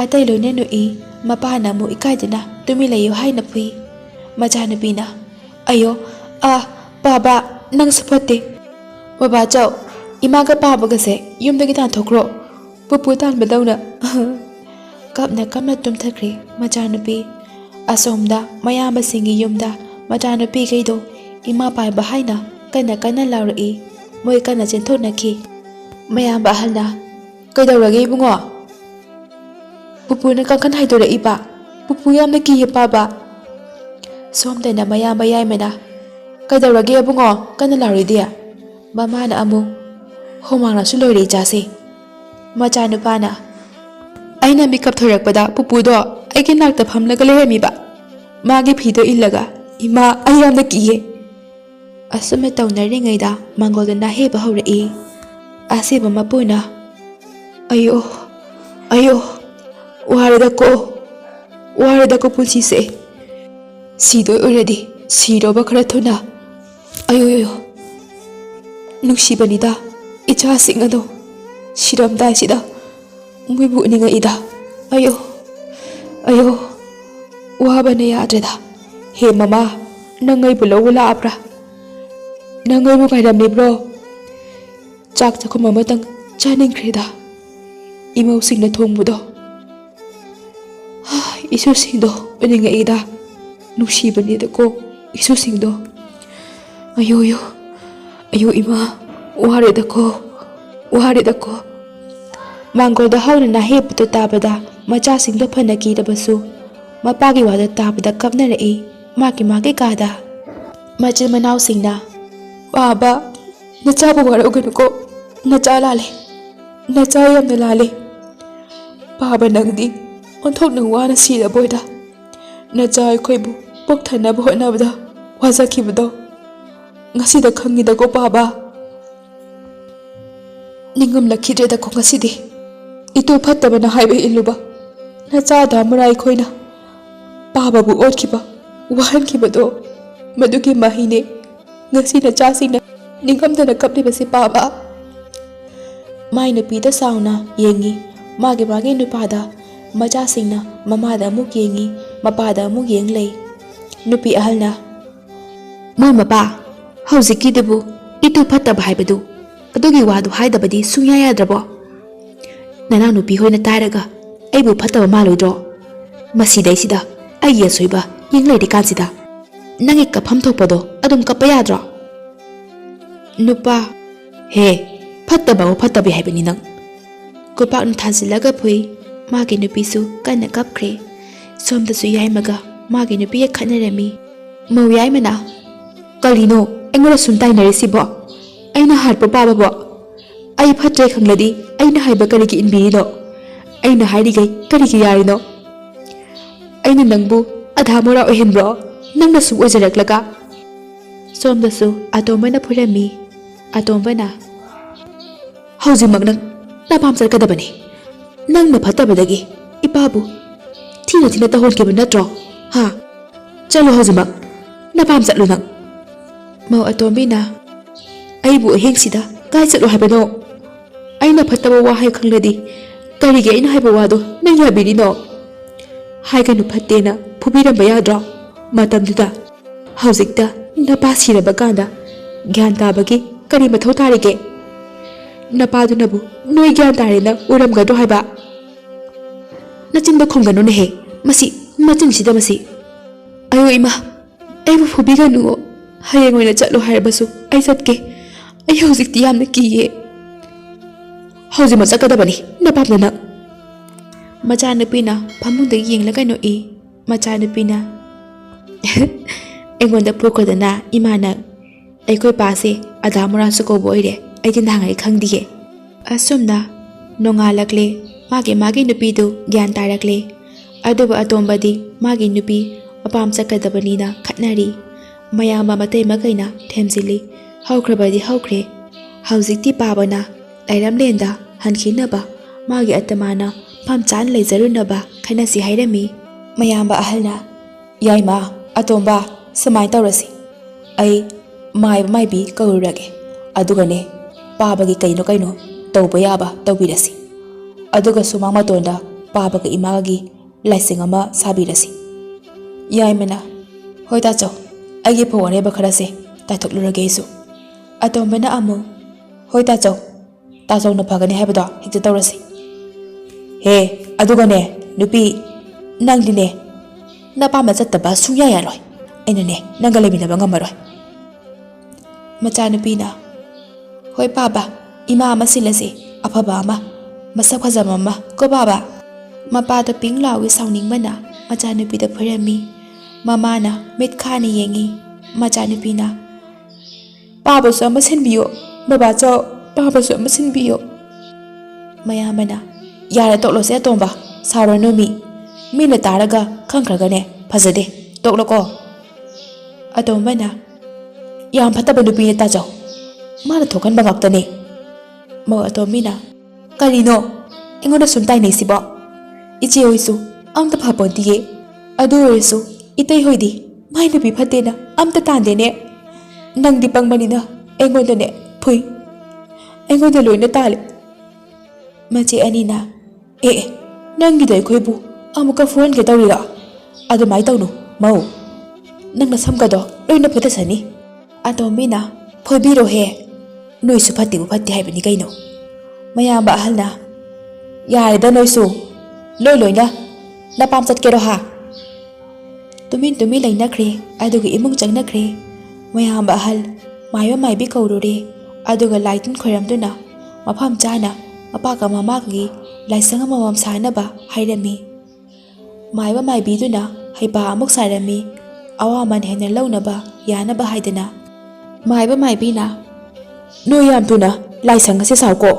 ꯑꯇꯩ ꯂꯣꯏꯅ ꯅꯣꯛꯏ ꯃꯄꯥꯅ ꯑꯃꯨꯛ ꯏꯀꯥꯏꯗꯅ ꯇꯨꯃꯤꯟ ꯂꯩꯌꯨ ꯍꯥꯏꯅ ꯐꯨꯏ ꯃꯆꯥꯅꯨꯄꯤꯅ ꯑꯌꯣ ꯕꯥꯕꯥ ꯅꯪꯁꯨ ꯐꯠꯇꯦ ꯕꯕꯥ ꯆꯧ ꯏꯃꯥꯒ ꯄꯥꯕꯒꯁꯦ ꯌꯨꯝꯗꯒꯤ ꯇꯥꯟꯊꯣꯛꯈ꯭ꯔꯣ ꯄꯨꯄꯨ ꯇꯥꯟꯕꯗꯧꯅ ꯀꯞꯅ ꯀꯞꯅ ꯇꯨꯝꯊꯈ꯭ꯔꯦ ꯃꯆꯥꯅꯨꯄꯤ ꯑꯁꯣꯝꯗ ꯃꯌꯥꯝꯕꯁꯤꯡꯒꯤ ꯌꯨꯝꯗ ꯃꯆꯥꯅꯨꯄꯤꯈꯩꯗꯣ ꯏꯃꯥ ꯄꯥꯏꯕ ꯍꯥꯏꯅ ꯀꯟꯅ ꯀꯟꯅ ꯂꯥꯎꯔꯛꯏ ꯃꯣꯏ ꯀꯟꯅ ꯆꯦꯟꯊꯣꯛꯅꯈꯤ ꯃꯌꯥꯝꯕ ꯑꯍꯜꯅ ꯀꯩꯗꯧꯔꯒꯦ ꯏꯕꯨꯡꯉꯣ ꯄꯨꯄꯨꯅ ꯀꯥꯡꯈꯟ ꯍꯥꯏꯗꯣꯔꯛꯏꯕ ꯄꯨꯄꯨ ꯌꯥꯝꯅ ꯀꯤꯌꯦ ꯄꯥꯕ ꯁꯣꯝꯗꯅ ꯃꯌꯥꯝꯕ ꯌꯥꯏꯃꯅ ꯀꯩꯗꯧꯔꯒꯦ ꯏꯕꯨꯡꯉꯣ ꯀꯟꯅ ꯂꯥꯎꯔꯤꯗꯤ ꯃꯃꯥꯅ ꯑꯃꯨꯛ ꯍꯨꯃꯥꯡꯅꯁꯨ ꯂꯣꯏꯔꯦ ꯏꯆꯥꯁꯦ ꯃꯆꯥꯅꯨꯄꯥꯅ ꯑꯩꯅ ꯃꯤꯀꯞ ꯊꯣꯔꯛꯄꯗ ꯄꯨꯄꯨꯗꯣ ꯑꯩꯒꯤ ꯅꯥꯛꯇ ꯐꯝꯂꯒ ꯂꯩꯔꯝꯃꯤꯕ ꯃꯥꯒꯤ ꯐꯤꯗꯣ ꯏꯜꯂꯒ ꯏꯃꯥ ꯑꯩ ꯌꯥꯝꯅ ꯀꯤꯌꯦ ꯑꯁꯨꯝꯅ ꯇꯧꯅꯔꯤꯉꯩꯗ ꯃꯥꯡꯒꯣꯜꯗ ꯅꯥꯍꯦꯕ ꯍꯧꯔꯛꯏ ꯑꯁꯤꯕ ꯃꯄꯨꯅ ꯑꯌꯣ ꯋꯥꯔꯦꯗꯀꯣ ꯄꯨꯟꯁꯤꯁꯦ ꯁꯤꯗꯣꯏ ꯑꯣꯏꯔꯗꯤ ꯁꯤꯔꯣꯕ ꯈꯔ ꯊꯨꯅ ꯑꯌꯣ ꯅꯨꯡꯁꯤꯕꯅꯤꯗ ꯏꯆꯥꯁꯤꯡ ꯑꯗꯣ ꯁꯤꯔꯝꯗꯥꯏꯁꯤꯗ ꯃꯣꯏꯕꯨ ꯎꯅꯤꯡꯉꯛꯏꯗ ꯑꯌꯣ ꯋꯥꯕꯅ ꯌꯥꯗ꯭ꯔꯦꯗ ꯍꯦ ꯃꯃꯥ ꯅꯪ ꯑꯩꯕꯨ ꯂꯧꯕ ꯂꯥꯛꯑꯕ꯭ꯔꯥ ꯅꯪ ꯑꯩꯕꯨ ꯉꯥꯏꯔꯝꯂꯤꯕ꯭ꯔꯣ ꯆꯥꯛ ꯆꯥꯛꯈꯨꯝ ꯑꯃꯇꯪ ꯆꯥꯅꯤꯡꯈ꯭ꯔꯦꯗ ꯏꯃꯧꯁꯤꯡꯅ ꯊꯣꯡꯕꯗꯣ ꯏꯁꯨꯁꯤꯡꯗꯣ ꯎꯅꯤꯡꯉꯛꯏꯗ ꯅꯨꯡꯁꯤꯕꯅꯤꯗꯀꯣ ꯏꯁꯨꯁꯤꯡꯗꯣ ꯑꯌꯣ ꯏꯃꯥ ꯋꯥꯔꯦꯗꯀꯣ ꯃꯥꯡꯒꯣꯜꯗ ꯍꯧꯅ ꯅꯥꯍꯦꯞꯄꯗꯨ ꯇꯥꯕꯗ ꯃꯆꯥꯁꯤꯡꯗꯣ ꯐꯅ ꯀꯤꯔꯕꯁꯨ ꯃꯄꯥꯒꯤ ꯋꯥꯗ ꯇꯥꯕꯗ ꯀꯞꯅꯔꯛꯏ ꯃꯥꯒꯤ ꯀꯥꯗ ꯃꯆꯤꯟ ꯃꯅꯥꯎꯁꯤꯡꯅ ꯕꯥꯕꯥ ꯅꯆꯥꯕꯨ ꯋꯥꯔꯧꯒꯅꯨꯀꯣ ꯅꯆꯥ ꯂꯥꯜꯂꯦ ꯅꯆꯥ ꯌꯥꯝꯅ ꯂꯥꯜꯂꯦ ꯕꯥꯕꯥ ꯅꯪꯗꯤ ꯑꯣꯟꯊꯣꯛꯅ ꯋꯥꯅ ꯁꯤꯔꯕꯣꯏꯗ ꯅꯆꯥ ꯑꯩꯈꯣꯏꯕꯨ ꯄꯣꯛꯊꯅꯕ ꯍꯣꯠꯅꯕꯗ ꯋꯥꯖꯈꯤꯕꯗꯣ ꯉꯁꯤꯗ ꯈꯪꯉꯤꯗꯀꯣ ꯕꯥꯕꯥ ꯅꯤꯡꯉꯝꯂꯛꯈꯤꯗ꯭ꯔꯦꯗꯀꯣ ꯉꯁꯤꯗꯤ ꯏꯇꯨ ꯐꯠꯇꯕꯅ ꯍꯥꯏꯕ ꯏꯜꯂꯨꯕ ꯅꯆꯥꯗ ꯑꯃꯔꯥ ꯑꯩꯈꯣꯏꯅ ꯕꯥꯕꯥꯕꯨ ꯑꯣꯠꯈꯤꯕ ꯋꯥꯍꯟꯈꯤꯕꯗꯣ ꯃꯗꯨꯒꯤ ꯃꯍꯩꯅꯦ ꯉꯁꯤ ꯅꯆꯥꯁꯤꯡꯅ ꯅꯤꯡꯉꯝꯗꯅ ꯀꯞꯂꯤꯕꯁꯤ ꯕꯥꯕꯥ ꯃꯥꯏ ꯅꯨꯄꯤꯗ ꯁꯥꯎꯅ ꯌꯦꯡꯉꯤ ꯃꯥꯒꯤ ꯅꯨꯄꯥꯗ ꯃꯆꯥꯁꯤꯡꯅ ꯃꯃꯥꯗ ꯑꯃꯨꯛ ꯌꯦꯡꯉꯤ ꯃꯄꯥꯗ ꯑꯃꯨꯛ ꯌꯦꯡ ꯂꯩ ꯅꯨꯄꯤ ꯑꯍꯜꯅ ꯃꯣꯏ ꯃꯄꯥ ꯍꯧꯖꯤꯛꯀꯤꯗꯨꯕꯨ ꯏꯇꯨ ꯐꯠꯇꯕ ꯍꯥꯏꯕꯗꯨ ꯑꯗꯨꯒꯤ ꯋꯥꯗꯨ ꯍꯥꯏꯗꯕꯗꯤ ꯁꯨꯡꯌꯥ ꯌꯥꯗ꯭ꯔꯕꯣ ꯅꯅꯥꯎ ꯅꯨꯄꯤ ꯍꯣꯏꯅ ꯇꯥꯔꯒ ꯑꯩꯕꯨ ꯐꯠꯇꯕ ꯃꯥꯜꯂꯣꯏꯗ꯭ꯔꯣ ꯃꯁꯤꯗꯩꯁꯤꯗ ꯑꯩꯒꯤ ꯑꯁꯣꯏꯕ ꯌꯦꯡ ꯂꯩꯔꯤꯀꯥꯟꯁꯤꯗ ꯅꯪꯒꯤ ꯀꯞꯐꯝ ꯊꯣꯛꯄꯗꯣ ꯑꯗꯨꯝ ꯀꯞꯄ ꯌꯥꯗ꯭ꯔꯣ ꯅꯨꯄꯥ ꯍꯦ ꯐꯠꯇꯕ ꯐꯠꯇꯕꯤ ꯍꯥꯏꯕꯅꯤ ꯅꯪ ꯈꯨꯄꯥꯛꯅ ꯊꯥꯖꯤꯜꯂꯒ ꯐꯨꯏ ꯃꯥꯒꯤ ꯅꯨꯄꯤꯁꯨ ꯀꯟꯅ ꯀꯞꯈ꯭ꯔꯦ ꯁꯣꯝꯗꯁꯨ ꯌꯥꯏꯃꯒ ꯃꯥꯒꯤ ꯅꯨꯄꯤꯒ ꯈꯠꯅꯔꯝꯃꯤ ꯃꯧ ꯌꯥꯏꯃꯅ ꯀꯔꯤꯅꯣ ꯑꯩꯉꯣꯟꯗ ꯁꯨꯝ ꯇꯥꯏꯅꯔꯤꯁꯤꯕꯣ ꯑꯩꯅ ꯍꯥꯠꯄ ꯄꯥꯕꯕꯣ ꯑꯩ ꯐꯠꯇ꯭ꯔꯦ ꯈꯪꯂꯗꯤ ꯑꯩꯅ ꯍꯥꯏꯕ ꯀꯔꯤꯒꯤ ꯏꯟꯕꯤꯔꯤꯅꯣ ꯑꯩꯅ ꯍꯥꯏꯔꯤꯈꯩ ꯀꯔꯤꯒꯤ ꯌꯥꯔꯤꯅꯣ ꯑꯩꯅ ꯅꯪꯕꯨ ꯑꯙꯥ ꯃꯣꯔꯥ ꯑꯣꯏꯍꯟꯕ꯭ꯔꯣ ꯅꯪꯅ ꯁꯨꯝ ꯑꯣꯏꯖꯔꯛꯂꯒ ꯁꯣꯝꯗꯁꯨ ꯑꯇꯣꯝꯕꯅ ꯐꯨꯔꯝꯃꯤ ꯑꯇꯣꯝꯕꯅ ꯍꯧꯖꯤꯛꯃꯛ ꯅꯪ ꯅꯄꯥꯝ ꯆꯠꯀꯗꯕꯅꯤ ꯅꯪꯅ ꯐꯠꯇꯕꯗꯒꯤ ꯏꯄꯥꯕꯨ ꯊꯤꯅ ꯇꯧꯍꯟꯈꯤꯕ ꯅꯠꯇ꯭ꯔꯣ ꯆꯠꯂꯣ ꯍꯧꯖꯤꯛꯃꯛ ꯅꯄꯥꯝ ꯆꯠꯂꯨ ꯅꯪ ꯃꯧ ꯑꯇꯣꯝꯕꯤꯅ ꯑꯩꯕꯨ ꯑꯍꯤꯡꯁꯤꯗ ꯀꯥꯏ ꯆꯠꯂꯣ ꯍꯥꯏꯕꯅꯣ ꯑꯩꯅ ꯐꯠꯇꯕ ꯋꯥꯍꯩ ꯈꯪꯂꯗꯤ ꯀꯔꯤꯒꯤ ꯑꯩꯅ ꯍꯥꯏꯕ ꯋꯥꯗꯣ ꯅꯪ ꯌꯥꯕꯤꯔꯤꯅꯣ ꯍꯥꯏꯒꯅꯨ ꯐꯠꯇꯦꯅ ꯐꯨꯕꯤꯔꯝꯕ ꯌꯥꯗ꯭ꯔꯣ ꯃꯇꯝꯗꯨꯗ ꯍꯧꯖꯤꯛꯇ ꯅꯄꯥ ꯁꯤꯔꯕ ꯀꯥꯟꯗ ꯒ꯭ꯌꯥꯟ ꯇꯥꯕꯒꯤ ꯀꯔꯤ ꯃꯊꯧ ꯇꯥꯔꯤꯒꯦ ꯅꯄꯥꯗꯨꯅꯕꯨ ꯅꯣꯏ ꯒ꯭ꯌꯥꯟ ꯇꯥꯔꯦꯅ ꯎꯔꯝꯒꯗ꯭ꯔꯣ ꯍꯥꯏꯕ ꯅꯆꯤꯟꯗ ꯈꯨꯝꯒꯅꯨꯅꯦꯍꯦ ꯃꯁꯤ ꯃꯆꯤꯟꯁꯤꯗ ꯃꯁꯤ ꯑꯌꯣ ꯏꯃꯥ ꯑꯩꯕꯨ ꯐꯨꯕꯤꯒꯅꯨ ꯍꯌꯦꯡ ꯑꯣꯏꯅ ꯆꯠꯂꯣ ꯍꯥꯏꯔꯕꯁꯨ ꯑꯩ ꯆꯠꯀꯦ ꯑꯩ ꯍꯧꯖꯤꯛꯇꯤ ꯌꯥꯝꯅ ꯀꯤꯌꯦ ꯍꯧꯖꯤꯛꯃꯛ ꯆꯠꯀꯗꯕꯅꯤ ꯅꯄꯥꯝꯅ ꯅꯪ ꯃꯆꯥꯅꯨꯄꯤꯅ ꯐꯃꯨꯡꯗꯒꯤ ꯌꯦꯡꯂꯒ ꯅꯣꯛꯏ ꯃꯆꯥꯅꯨꯄꯤꯅ ꯑꯩꯉꯣꯟꯗ ꯄꯣꯛꯈꯗꯅ ꯏꯃꯥꯅ ꯑꯩꯈꯣꯏ ꯄꯥꯁꯦ ꯑꯙꯥ ꯃꯣꯔꯥꯁꯨ ꯀꯧꯕ ꯑꯣꯏꯔꯦ ꯑꯩꯗꯤ ꯅꯍꯥꯟꯉꯩ ꯈꯪꯗꯤꯌꯦ ꯑꯁꯨꯝꯅ ꯅꯣꯡꯉꯥꯜꯂꯛꯂꯦ ꯃꯥꯒꯤ ꯅꯨꯄꯤꯗꯨ ꯒ꯭ꯌꯥꯟ ꯇꯥꯔꯛꯂꯦ ꯑꯗꯨꯕꯨ ꯑꯇꯣꯝꯕꯗꯤ ꯃꯥꯒꯤ ꯅꯨꯄꯤ ꯃꯄꯥꯝ ꯆꯠꯀꯗꯕꯅꯤꯅ ꯈꯠꯅꯔꯤ ꯃꯌꯥꯝꯕ ꯃꯇꯩ ꯃꯈꯩꯅ ꯊꯦꯝꯖꯤꯜꯂꯤ ꯍꯧꯈ꯭ꯔꯕꯗꯤ ꯍꯧꯈ꯭ꯔꯦ ꯍꯧꯖꯤꯛꯇꯤ ꯄꯥꯕꯅ ꯂꯩꯔꯝꯂꯦꯟꯗ ꯍꯟꯈꯤꯅꯕ ꯃꯥꯒꯤ ꯑꯇꯃꯥꯅ ꯐꯝ ꯆꯥꯅ ꯂꯩꯖꯔꯨꯅꯕ ꯈꯟꯅꯁꯤ ꯍꯥꯏꯔꯝꯃꯤ ꯃꯌꯥꯝꯕ ꯑꯍꯜꯅ ꯌꯥꯏꯃ ꯑꯇꯣꯝꯕ ꯁꯨꯃꯥꯏꯅ ꯇꯧꯔꯁꯤ ꯑꯩ ꯃꯥꯏꯕ ꯃꯥꯏꯕꯤ ꯀꯧꯔꯨꯔꯒꯦ ꯑꯗꯨꯒꯅꯦ ꯄꯥꯕꯒꯤ ꯀꯩꯅꯣ ꯇꯧꯕ ꯌꯥꯕ ꯇꯧꯕꯤꯔꯁꯤ ꯑꯗꯨꯒ ꯁꯨꯃꯥꯡ ꯃꯇꯣꯟꯗ ꯄꯥꯕꯒ ꯏꯃꯥꯒꯤ ꯂꯥꯏꯁꯪ ꯑꯃ ꯁꯥꯕꯤꯔꯁꯤ ꯌꯥꯏꯃꯅ ꯍꯣꯏ ꯇꯥꯆꯧ ꯑꯩꯒꯤ ꯐꯧ ꯑꯔꯩꯕ ꯈꯔꯁꯦ ꯇꯥꯏꯊꯣꯛꯂꯨꯔꯒꯦ ꯑꯩꯁꯨ ꯑꯇꯣꯝꯕꯅ ꯑꯃꯨꯛ ꯍꯣꯏ ꯇꯥꯆꯧꯅ ꯐꯒꯅꯤ ꯍꯥꯏꯕꯗꯣ ꯍꯦꯛꯇ ꯇꯧꯔꯁꯤ ꯍꯦ ꯑꯗꯨꯒꯅꯦ ꯅꯨꯄꯤ ꯅꯪꯗꯤꯅꯦ ꯅꯄꯥꯝꯗ ꯆꯠꯇꯕ ꯁꯨꯡꯌꯥ ꯌꯥꯔꯣꯏ ꯑꯩꯅꯅꯦ ꯅꯪꯒ ꯂꯩꯃꯤꯟꯅꯕ ꯉꯝꯃꯔꯣꯏ ꯃꯆꯥꯅꯨꯄꯤꯅ ꯍꯣꯏ ꯄꯥꯕ ꯏꯃꯥ ꯑꯃ ꯁꯤꯜꯂꯁꯤ ꯑꯐꯕ ꯑꯃ ꯃꯁꯛ ꯐꯖꯕ ꯑꯃ ꯀꯣ ꯄꯥꯕ ꯃꯄꯥꯗ ꯄꯤꯡ ꯂꯥꯎꯏ ꯁꯥꯎꯅꯤꯡꯕꯅ ꯃꯆꯥꯅꯨꯄꯤꯗ ꯐꯨꯔꯝꯃꯤ ꯃꯃꯥꯅ ꯃꯤꯠ ꯈꯥꯅ ꯌꯦꯡꯉꯤ ꯃꯆꯥꯅꯨꯄꯤꯅ ꯄꯥꯕꯁꯨ ꯑꯃ ꯁꯤꯟꯕꯤꯌꯣ ꯕꯕꯥꯆꯧ ꯄꯥꯕꯁꯨ ꯑꯃ ꯁꯤꯟꯕꯤꯌꯣ ꯃꯌꯥꯝꯕꯅ ꯌꯥꯔꯦ ꯇꯣꯛꯂꯣꯁꯦ ꯑꯇꯣꯝꯕ ꯁꯥꯎꯔꯅꯨ ꯃꯤꯅ ꯇꯥꯔꯒ ꯈꯪꯈ꯭ꯔꯒꯅꯦ ꯐꯖꯗꯦ ꯇꯣꯛꯂꯣꯀꯣ ꯑꯇꯣꯝꯕꯅ ꯌꯥꯝ ꯐꯠꯇꯕ ꯅꯨꯄꯤꯅꯦ ꯇꯥꯆꯧ ꯃꯥꯅ ꯊꯣꯛꯍꯟꯕ ꯉꯥꯛꯇꯅꯦ ꯃꯧ ꯑꯇꯣꯝꯕꯤꯅ ꯀꯔꯤꯅꯣ ꯑꯩꯉꯣꯟꯗ ꯁꯨꯝ ꯇꯥꯏꯅꯩꯁꯤꯕꯣ ꯏꯆꯦ ꯍꯣꯏꯁꯨ ꯑꯝꯇ ꯐꯄꯣꯟꯇꯤꯌꯦ ꯑꯗꯨ ꯑꯣꯏꯔꯁꯨ ꯏꯇꯩ ꯍꯣꯏꯗꯤ ꯃꯥꯏ ꯅꯨꯄꯤ ꯐꯠꯇꯦꯅ ꯑꯝꯇ ꯇꯥꯟꯗꯦꯅꯦ ꯅꯪꯗꯤ ꯄꯪꯕꯅꯤꯅ ꯑꯩꯉꯣꯟꯗꯅꯦ ꯐꯨꯏ ꯑꯩꯉꯣꯟꯗ ꯂꯣꯏꯅ ꯇꯥꯜꯂꯦ ꯃꯆꯦ ꯑꯅꯤꯅ ꯅꯪꯒꯤꯗ ꯑꯩꯈꯣꯏꯕꯨ ꯑꯃꯨꯛꯀ ꯐꯨꯍꯟꯒꯦ ꯇꯧꯔꯤꯔꯣ ꯑꯗꯨꯃꯥꯏꯅ ꯇꯧꯅꯨ ꯃꯧ ꯅꯪꯅ ꯁꯝꯒꯗꯣ ꯂꯣꯏꯅ ꯐꯨꯗꯠꯁꯅꯤ ꯑꯇꯣꯝꯕꯤꯅ ꯐꯣꯏꯕꯤꯔꯣꯍꯦ ꯅꯣꯏꯁꯨ ꯐꯠꯇꯦꯕꯨ ꯐꯠꯇꯦ ꯍꯥꯏꯕꯅꯤ ꯀꯩꯅꯣ ꯃꯌꯥꯝꯕ ꯑꯍꯜꯅ ꯌꯥꯔꯦꯗ ꯅꯣꯏꯁꯨ ꯂꯣꯏꯅ ꯅꯄꯥꯝ ꯆꯠꯀꯦꯔꯣ ꯍꯥ ꯇꯨꯃꯤꯟ ꯂꯩꯅꯈ꯭ꯔꯦ ꯑꯗꯨꯒ ꯏꯃꯨꯡ ꯆꯪꯅꯈ꯭ꯔꯦ ꯃꯌꯥꯝꯕ ꯑꯍꯜ ꯃꯥꯏꯕ ꯃꯥꯏꯕꯤ ꯀꯧꯔꯨꯔꯦ ꯑꯗꯨꯒ ꯂꯥꯏꯇꯤꯟ ꯈꯣꯏꯔꯝꯗꯨꯅ ꯃꯐꯝ ꯆꯥꯅ ꯃꯄꯥꯒ ꯃꯃꯥꯒꯤ ꯂꯥꯏꯁꯪ ꯑꯃꯃꯝ ꯁꯥꯅꯕ ꯍꯥꯏꯔꯝꯃꯤ ꯃꯥꯏꯕ ꯃꯥꯏꯕꯤꯗꯨꯅ ꯍꯩꯄꯥ ꯑꯃꯨꯛ ꯁꯥꯔꯝꯃꯤ ꯑꯋꯥꯃꯟ ꯍꯦꯟꯅ ꯂꯧꯅꯕ ꯌꯥꯅꯕ ꯍꯥꯏꯗꯅ ꯃꯥꯏꯕ ꯃꯥꯏꯕꯤꯅ ꯅꯣꯏ ꯌꯥꯝ ꯊꯨꯅ ꯂꯥꯏꯁꯪ ꯑꯁꯤ ꯁꯥꯎꯀꯣ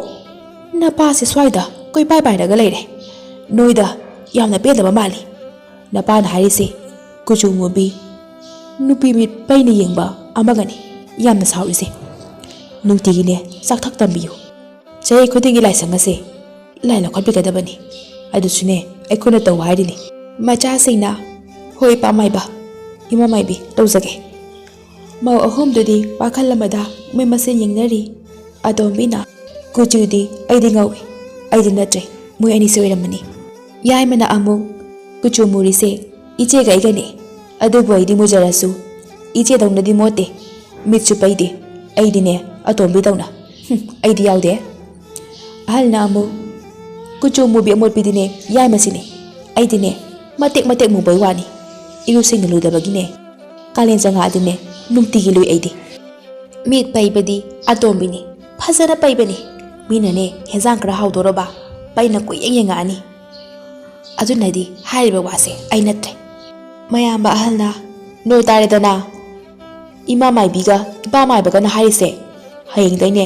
ꯅꯄꯥꯁꯦ ꯁ꯭ꯋꯥꯏꯗ ꯀꯣꯏꯄꯥꯏ ꯄꯥꯏꯔꯒ ꯂꯩꯔꯦ ꯅꯣꯏꯗ ꯌꯥꯝꯅ ꯄꯦꯟꯗꯕ ꯃꯥꯜꯂꯤ ꯅꯄꯥꯅ ꯍꯥꯏꯔꯤꯁꯦ ꯀꯨꯆꯨ ꯃꯨꯕꯤ ꯅꯨꯄꯤ ꯃꯤꯠ ꯄꯩꯅ ꯌꯦꯡꯕ ꯑꯃꯒꯅꯤ ꯌꯥꯝꯅ ꯁꯥꯎꯔꯤꯁꯦ ꯅꯨꯡꯇꯤꯒꯤꯅꯦ ꯆꯥꯛ ꯊꯛ ꯇꯝꯕꯤꯌꯨ ꯆꯍꯤ ꯈꯨꯗꯤꯡꯒꯤ ꯂꯥꯏꯁꯪ ꯑꯁꯦ ꯂꯥꯏ ꯂꯧꯈꯠꯄꯤꯒꯗꯕꯅꯤ ꯑꯗꯨꯁꯨꯅꯦ ꯑꯩꯈꯣꯏꯅ ꯇꯧ ꯍꯥꯏꯔꯤꯅꯤ ꯃꯆꯥꯁꯤꯡꯅ ꯍꯣꯏ ꯏꯄꯥ ꯃꯥꯏꯕ ꯏꯃꯥ ꯃꯥꯏꯕꯤ ꯇꯧꯖꯒꯦ ꯃꯧ ꯑꯍꯨꯝꯗꯨꯗꯤ ꯋꯥꯈꯜ ꯑꯃꯗ ꯃꯣꯏ ꯃꯁꯦꯟ ꯌꯦꯡꯅꯔꯤ ꯑꯇꯣꯝꯕꯤꯅ ꯀꯨꯆꯨꯗꯤ ꯑꯩꯗꯤ ꯉꯧꯏ ꯑꯩꯗꯤ ꯅꯠꯇ꯭ꯔꯦ ꯃꯣꯏ ꯑꯅꯤꯁꯤ ꯑꯣꯏꯔꯝꯃꯅꯤ ꯌꯥꯏꯃꯅ ꯑꯃꯨꯛ ꯀꯨꯆꯨ ꯃꯨꯔꯤꯁꯦ ꯏꯆꯦꯒ ꯑꯩꯒꯅꯤ ꯑꯗꯨꯕꯨ ꯑꯩꯗꯤ ꯃꯨꯖꯔꯁꯨ ꯏꯆꯦꯗꯧꯅꯗꯤ ꯃꯣꯠꯇꯦ ꯃꯤꯠꯁꯨ ꯄꯩꯗꯦ ꯑꯩꯗꯤꯅꯦ ꯑꯇꯣꯝꯕꯤꯗꯧꯅ ꯑꯩꯗꯤ ꯌꯥꯎꯗꯦ ꯑꯍꯜꯅ ꯑꯃꯨꯛ ꯀꯨꯆꯨ ꯃꯨꯕꯤ ꯑꯃꯣꯠꯄꯤꯗꯤꯅꯦ ꯌꯥꯏꯃꯁꯤꯅꯦ ꯑꯩꯗꯤꯅꯦ ꯃꯇꯦꯛ ꯃꯨꯕꯩ ꯋꯥꯅꯤ ꯏꯔꯨꯁꯤꯡꯅ ꯂꯨꯗꯕꯒꯤꯅꯦ ꯀꯥꯂꯦꯟ ꯆꯪꯉꯛꯑꯗꯤꯅꯦ ꯅꯨꯡꯇꯤꯒꯤ ꯂꯨꯏ ꯑꯩꯗꯤ ꯃꯤꯠ ꯄꯩꯕꯗꯤ ꯑꯇꯣꯝꯕꯤꯅꯤ ꯐꯖꯅ ꯄꯩꯕꯅꯤ ꯃꯤꯅꯅꯦ ꯍꯦꯟꯖꯥꯡ ꯈꯔ ꯍꯥꯎꯗꯣꯔꯕ ꯄꯩꯅ ꯀꯨꯏꯌꯦꯡ ꯌꯦꯡꯉꯛꯑꯅꯤ ꯑꯗꯨꯅꯗꯤ ꯍꯥꯏꯔꯤꯕ ꯋꯥꯁꯦ ꯑꯩ ꯅꯠꯇ꯭ꯔꯦ ꯃꯌꯥꯝꯕ ꯑꯍꯜꯅ ꯅꯣꯏ ꯇꯥꯔꯦꯗꯅ ꯏꯃꯥ ꯃꯥꯏꯕꯤꯒ ꯏꯄꯥ ꯃꯥꯏꯕꯒꯅ ꯍꯥꯏꯔꯤꯁꯦ ꯍꯌꯦꯡꯗꯩꯅꯦ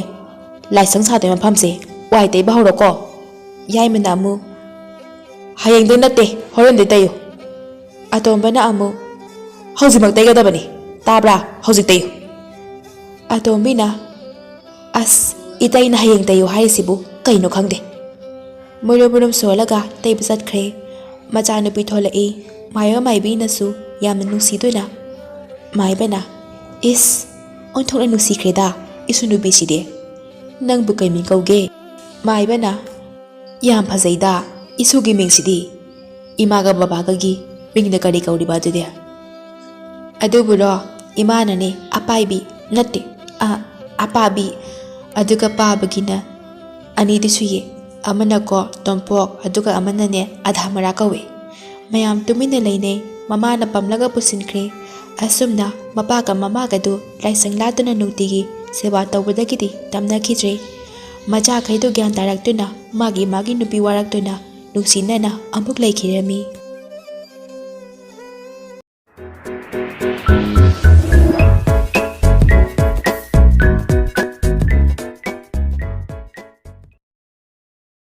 ꯂꯥꯏꯁꯪ ꯁꯥꯗꯣꯏ ꯃꯐꯝꯁꯦ ꯋꯥꯏ ꯇꯩꯕ ꯍꯧꯔꯣꯀꯣ ꯌꯥꯏꯃꯅ ꯑꯃꯨꯛ ꯍꯌꯦꯡꯗꯩ ꯅꯠꯇꯦ ꯍꯣꯔꯦꯟꯗꯩ ꯇꯩꯌꯨ ꯑꯇꯣꯝꯕꯅ ꯑꯃꯨꯛ ꯍꯧꯖꯤꯛꯃꯛ ꯇꯩꯒꯗꯕꯅꯤ ꯇꯥꯕ꯭ꯔꯥ ꯍꯧꯖꯤꯛ ꯇꯩꯌꯨ ꯑꯇꯣꯝꯕꯤꯅ ꯑꯁ ꯏꯇꯩꯅ ꯍꯌꯦꯡ ꯇꯩꯌꯨ ꯍꯥꯏꯔꯤꯁꯤꯕꯨ ꯀꯩꯅꯣ ꯈꯪꯗꯦ ꯃꯣꯏꯔꯣꯝ ꯁꯣꯜꯂꯒ ꯇꯩꯕ ꯆꯠꯈ꯭ꯔꯦ ꯃꯆꯥꯅꯨꯄꯤ ꯊꯣꯛꯂꯛꯏ ꯃꯥꯏꯕ ꯃꯥꯏꯕꯤꯅꯁꯨ ꯌꯥꯝꯅ ꯅꯨꯡꯁꯤꯗꯨꯅ ꯃꯥꯏꯕꯅ ꯏꯁ ꯑꯣꯟꯊꯣꯛꯅ ꯅꯨꯡꯁꯤꯈ꯭ꯔꯦꯗ ꯏꯁꯨ ꯅꯨꯄꯤꯁꯤꯗꯤ ꯅꯪꯕꯨ ꯀꯩ ꯃꯤꯡ ꯀꯧꯒꯦ ꯃꯥꯏꯕꯅ ꯌꯥꯝ ꯐꯖꯩꯗ ꯏꯁꯨꯒꯤ ꯃꯤꯡꯁꯤꯗꯤ ꯏꯃꯥꯒ ꯕꯕꯥꯒꯒꯤ ꯃꯤꯡꯅ ꯀꯔꯤ ꯀꯧꯔꯤꯕ ꯑꯗꯨꯗꯤ ꯑꯗꯨꯕꯨꯔꯣ ꯏꯃꯥꯅꯅꯦ ꯑꯄꯥꯏꯕꯤ ꯅꯠꯇꯦ ꯑꯄꯥꯕꯤ ꯑꯗꯨꯒ ꯄꯥꯕꯒꯤꯅ ꯑꯅꯤꯗꯤ ꯁꯨꯏꯌꯦ ꯑꯃꯅꯀꯣ ꯇꯣꯝꯄꯣꯛ ꯑꯗꯨꯒ ꯑꯃꯅꯅꯦ ꯑꯙꯥ ꯃꯔꯥ ꯀꯧꯏ ꯃꯌꯥꯝ ꯇꯨꯃꯤꯟꯅ ꯂꯩꯅꯩ ꯃꯃꯥꯅ ꯄꯝꯂꯒ ꯄꯨꯁꯤꯟꯈ꯭ꯔꯦ ꯑꯁꯨꯝꯅ ꯃꯄꯥꯒ ꯃꯃꯥꯒꯗꯨ ꯂꯥꯏꯁꯪ ꯂꯥꯠꯇꯨꯅ ꯅꯨꯡꯇꯤꯒꯤ ꯁꯦꯕꯥ ꯇꯧꯕꯗꯒꯤꯗꯤ ꯇꯝꯅꯈꯤꯗ꯭ꯔꯦ꯫ ꯃꯆꯥꯈꯩꯗꯨ ꯒ꯭ꯌꯥꯟ ꯇꯥꯔꯛꯇꯨꯅ ꯃꯥꯒꯤ ꯅꯨꯄꯤ ꯋꯥꯔꯛꯇꯨꯅ ꯅꯨꯡꯁꯤꯅꯅ ꯑꯃꯨꯛ ꯂꯩꯈꯤꯔꯝꯃꯤ꯫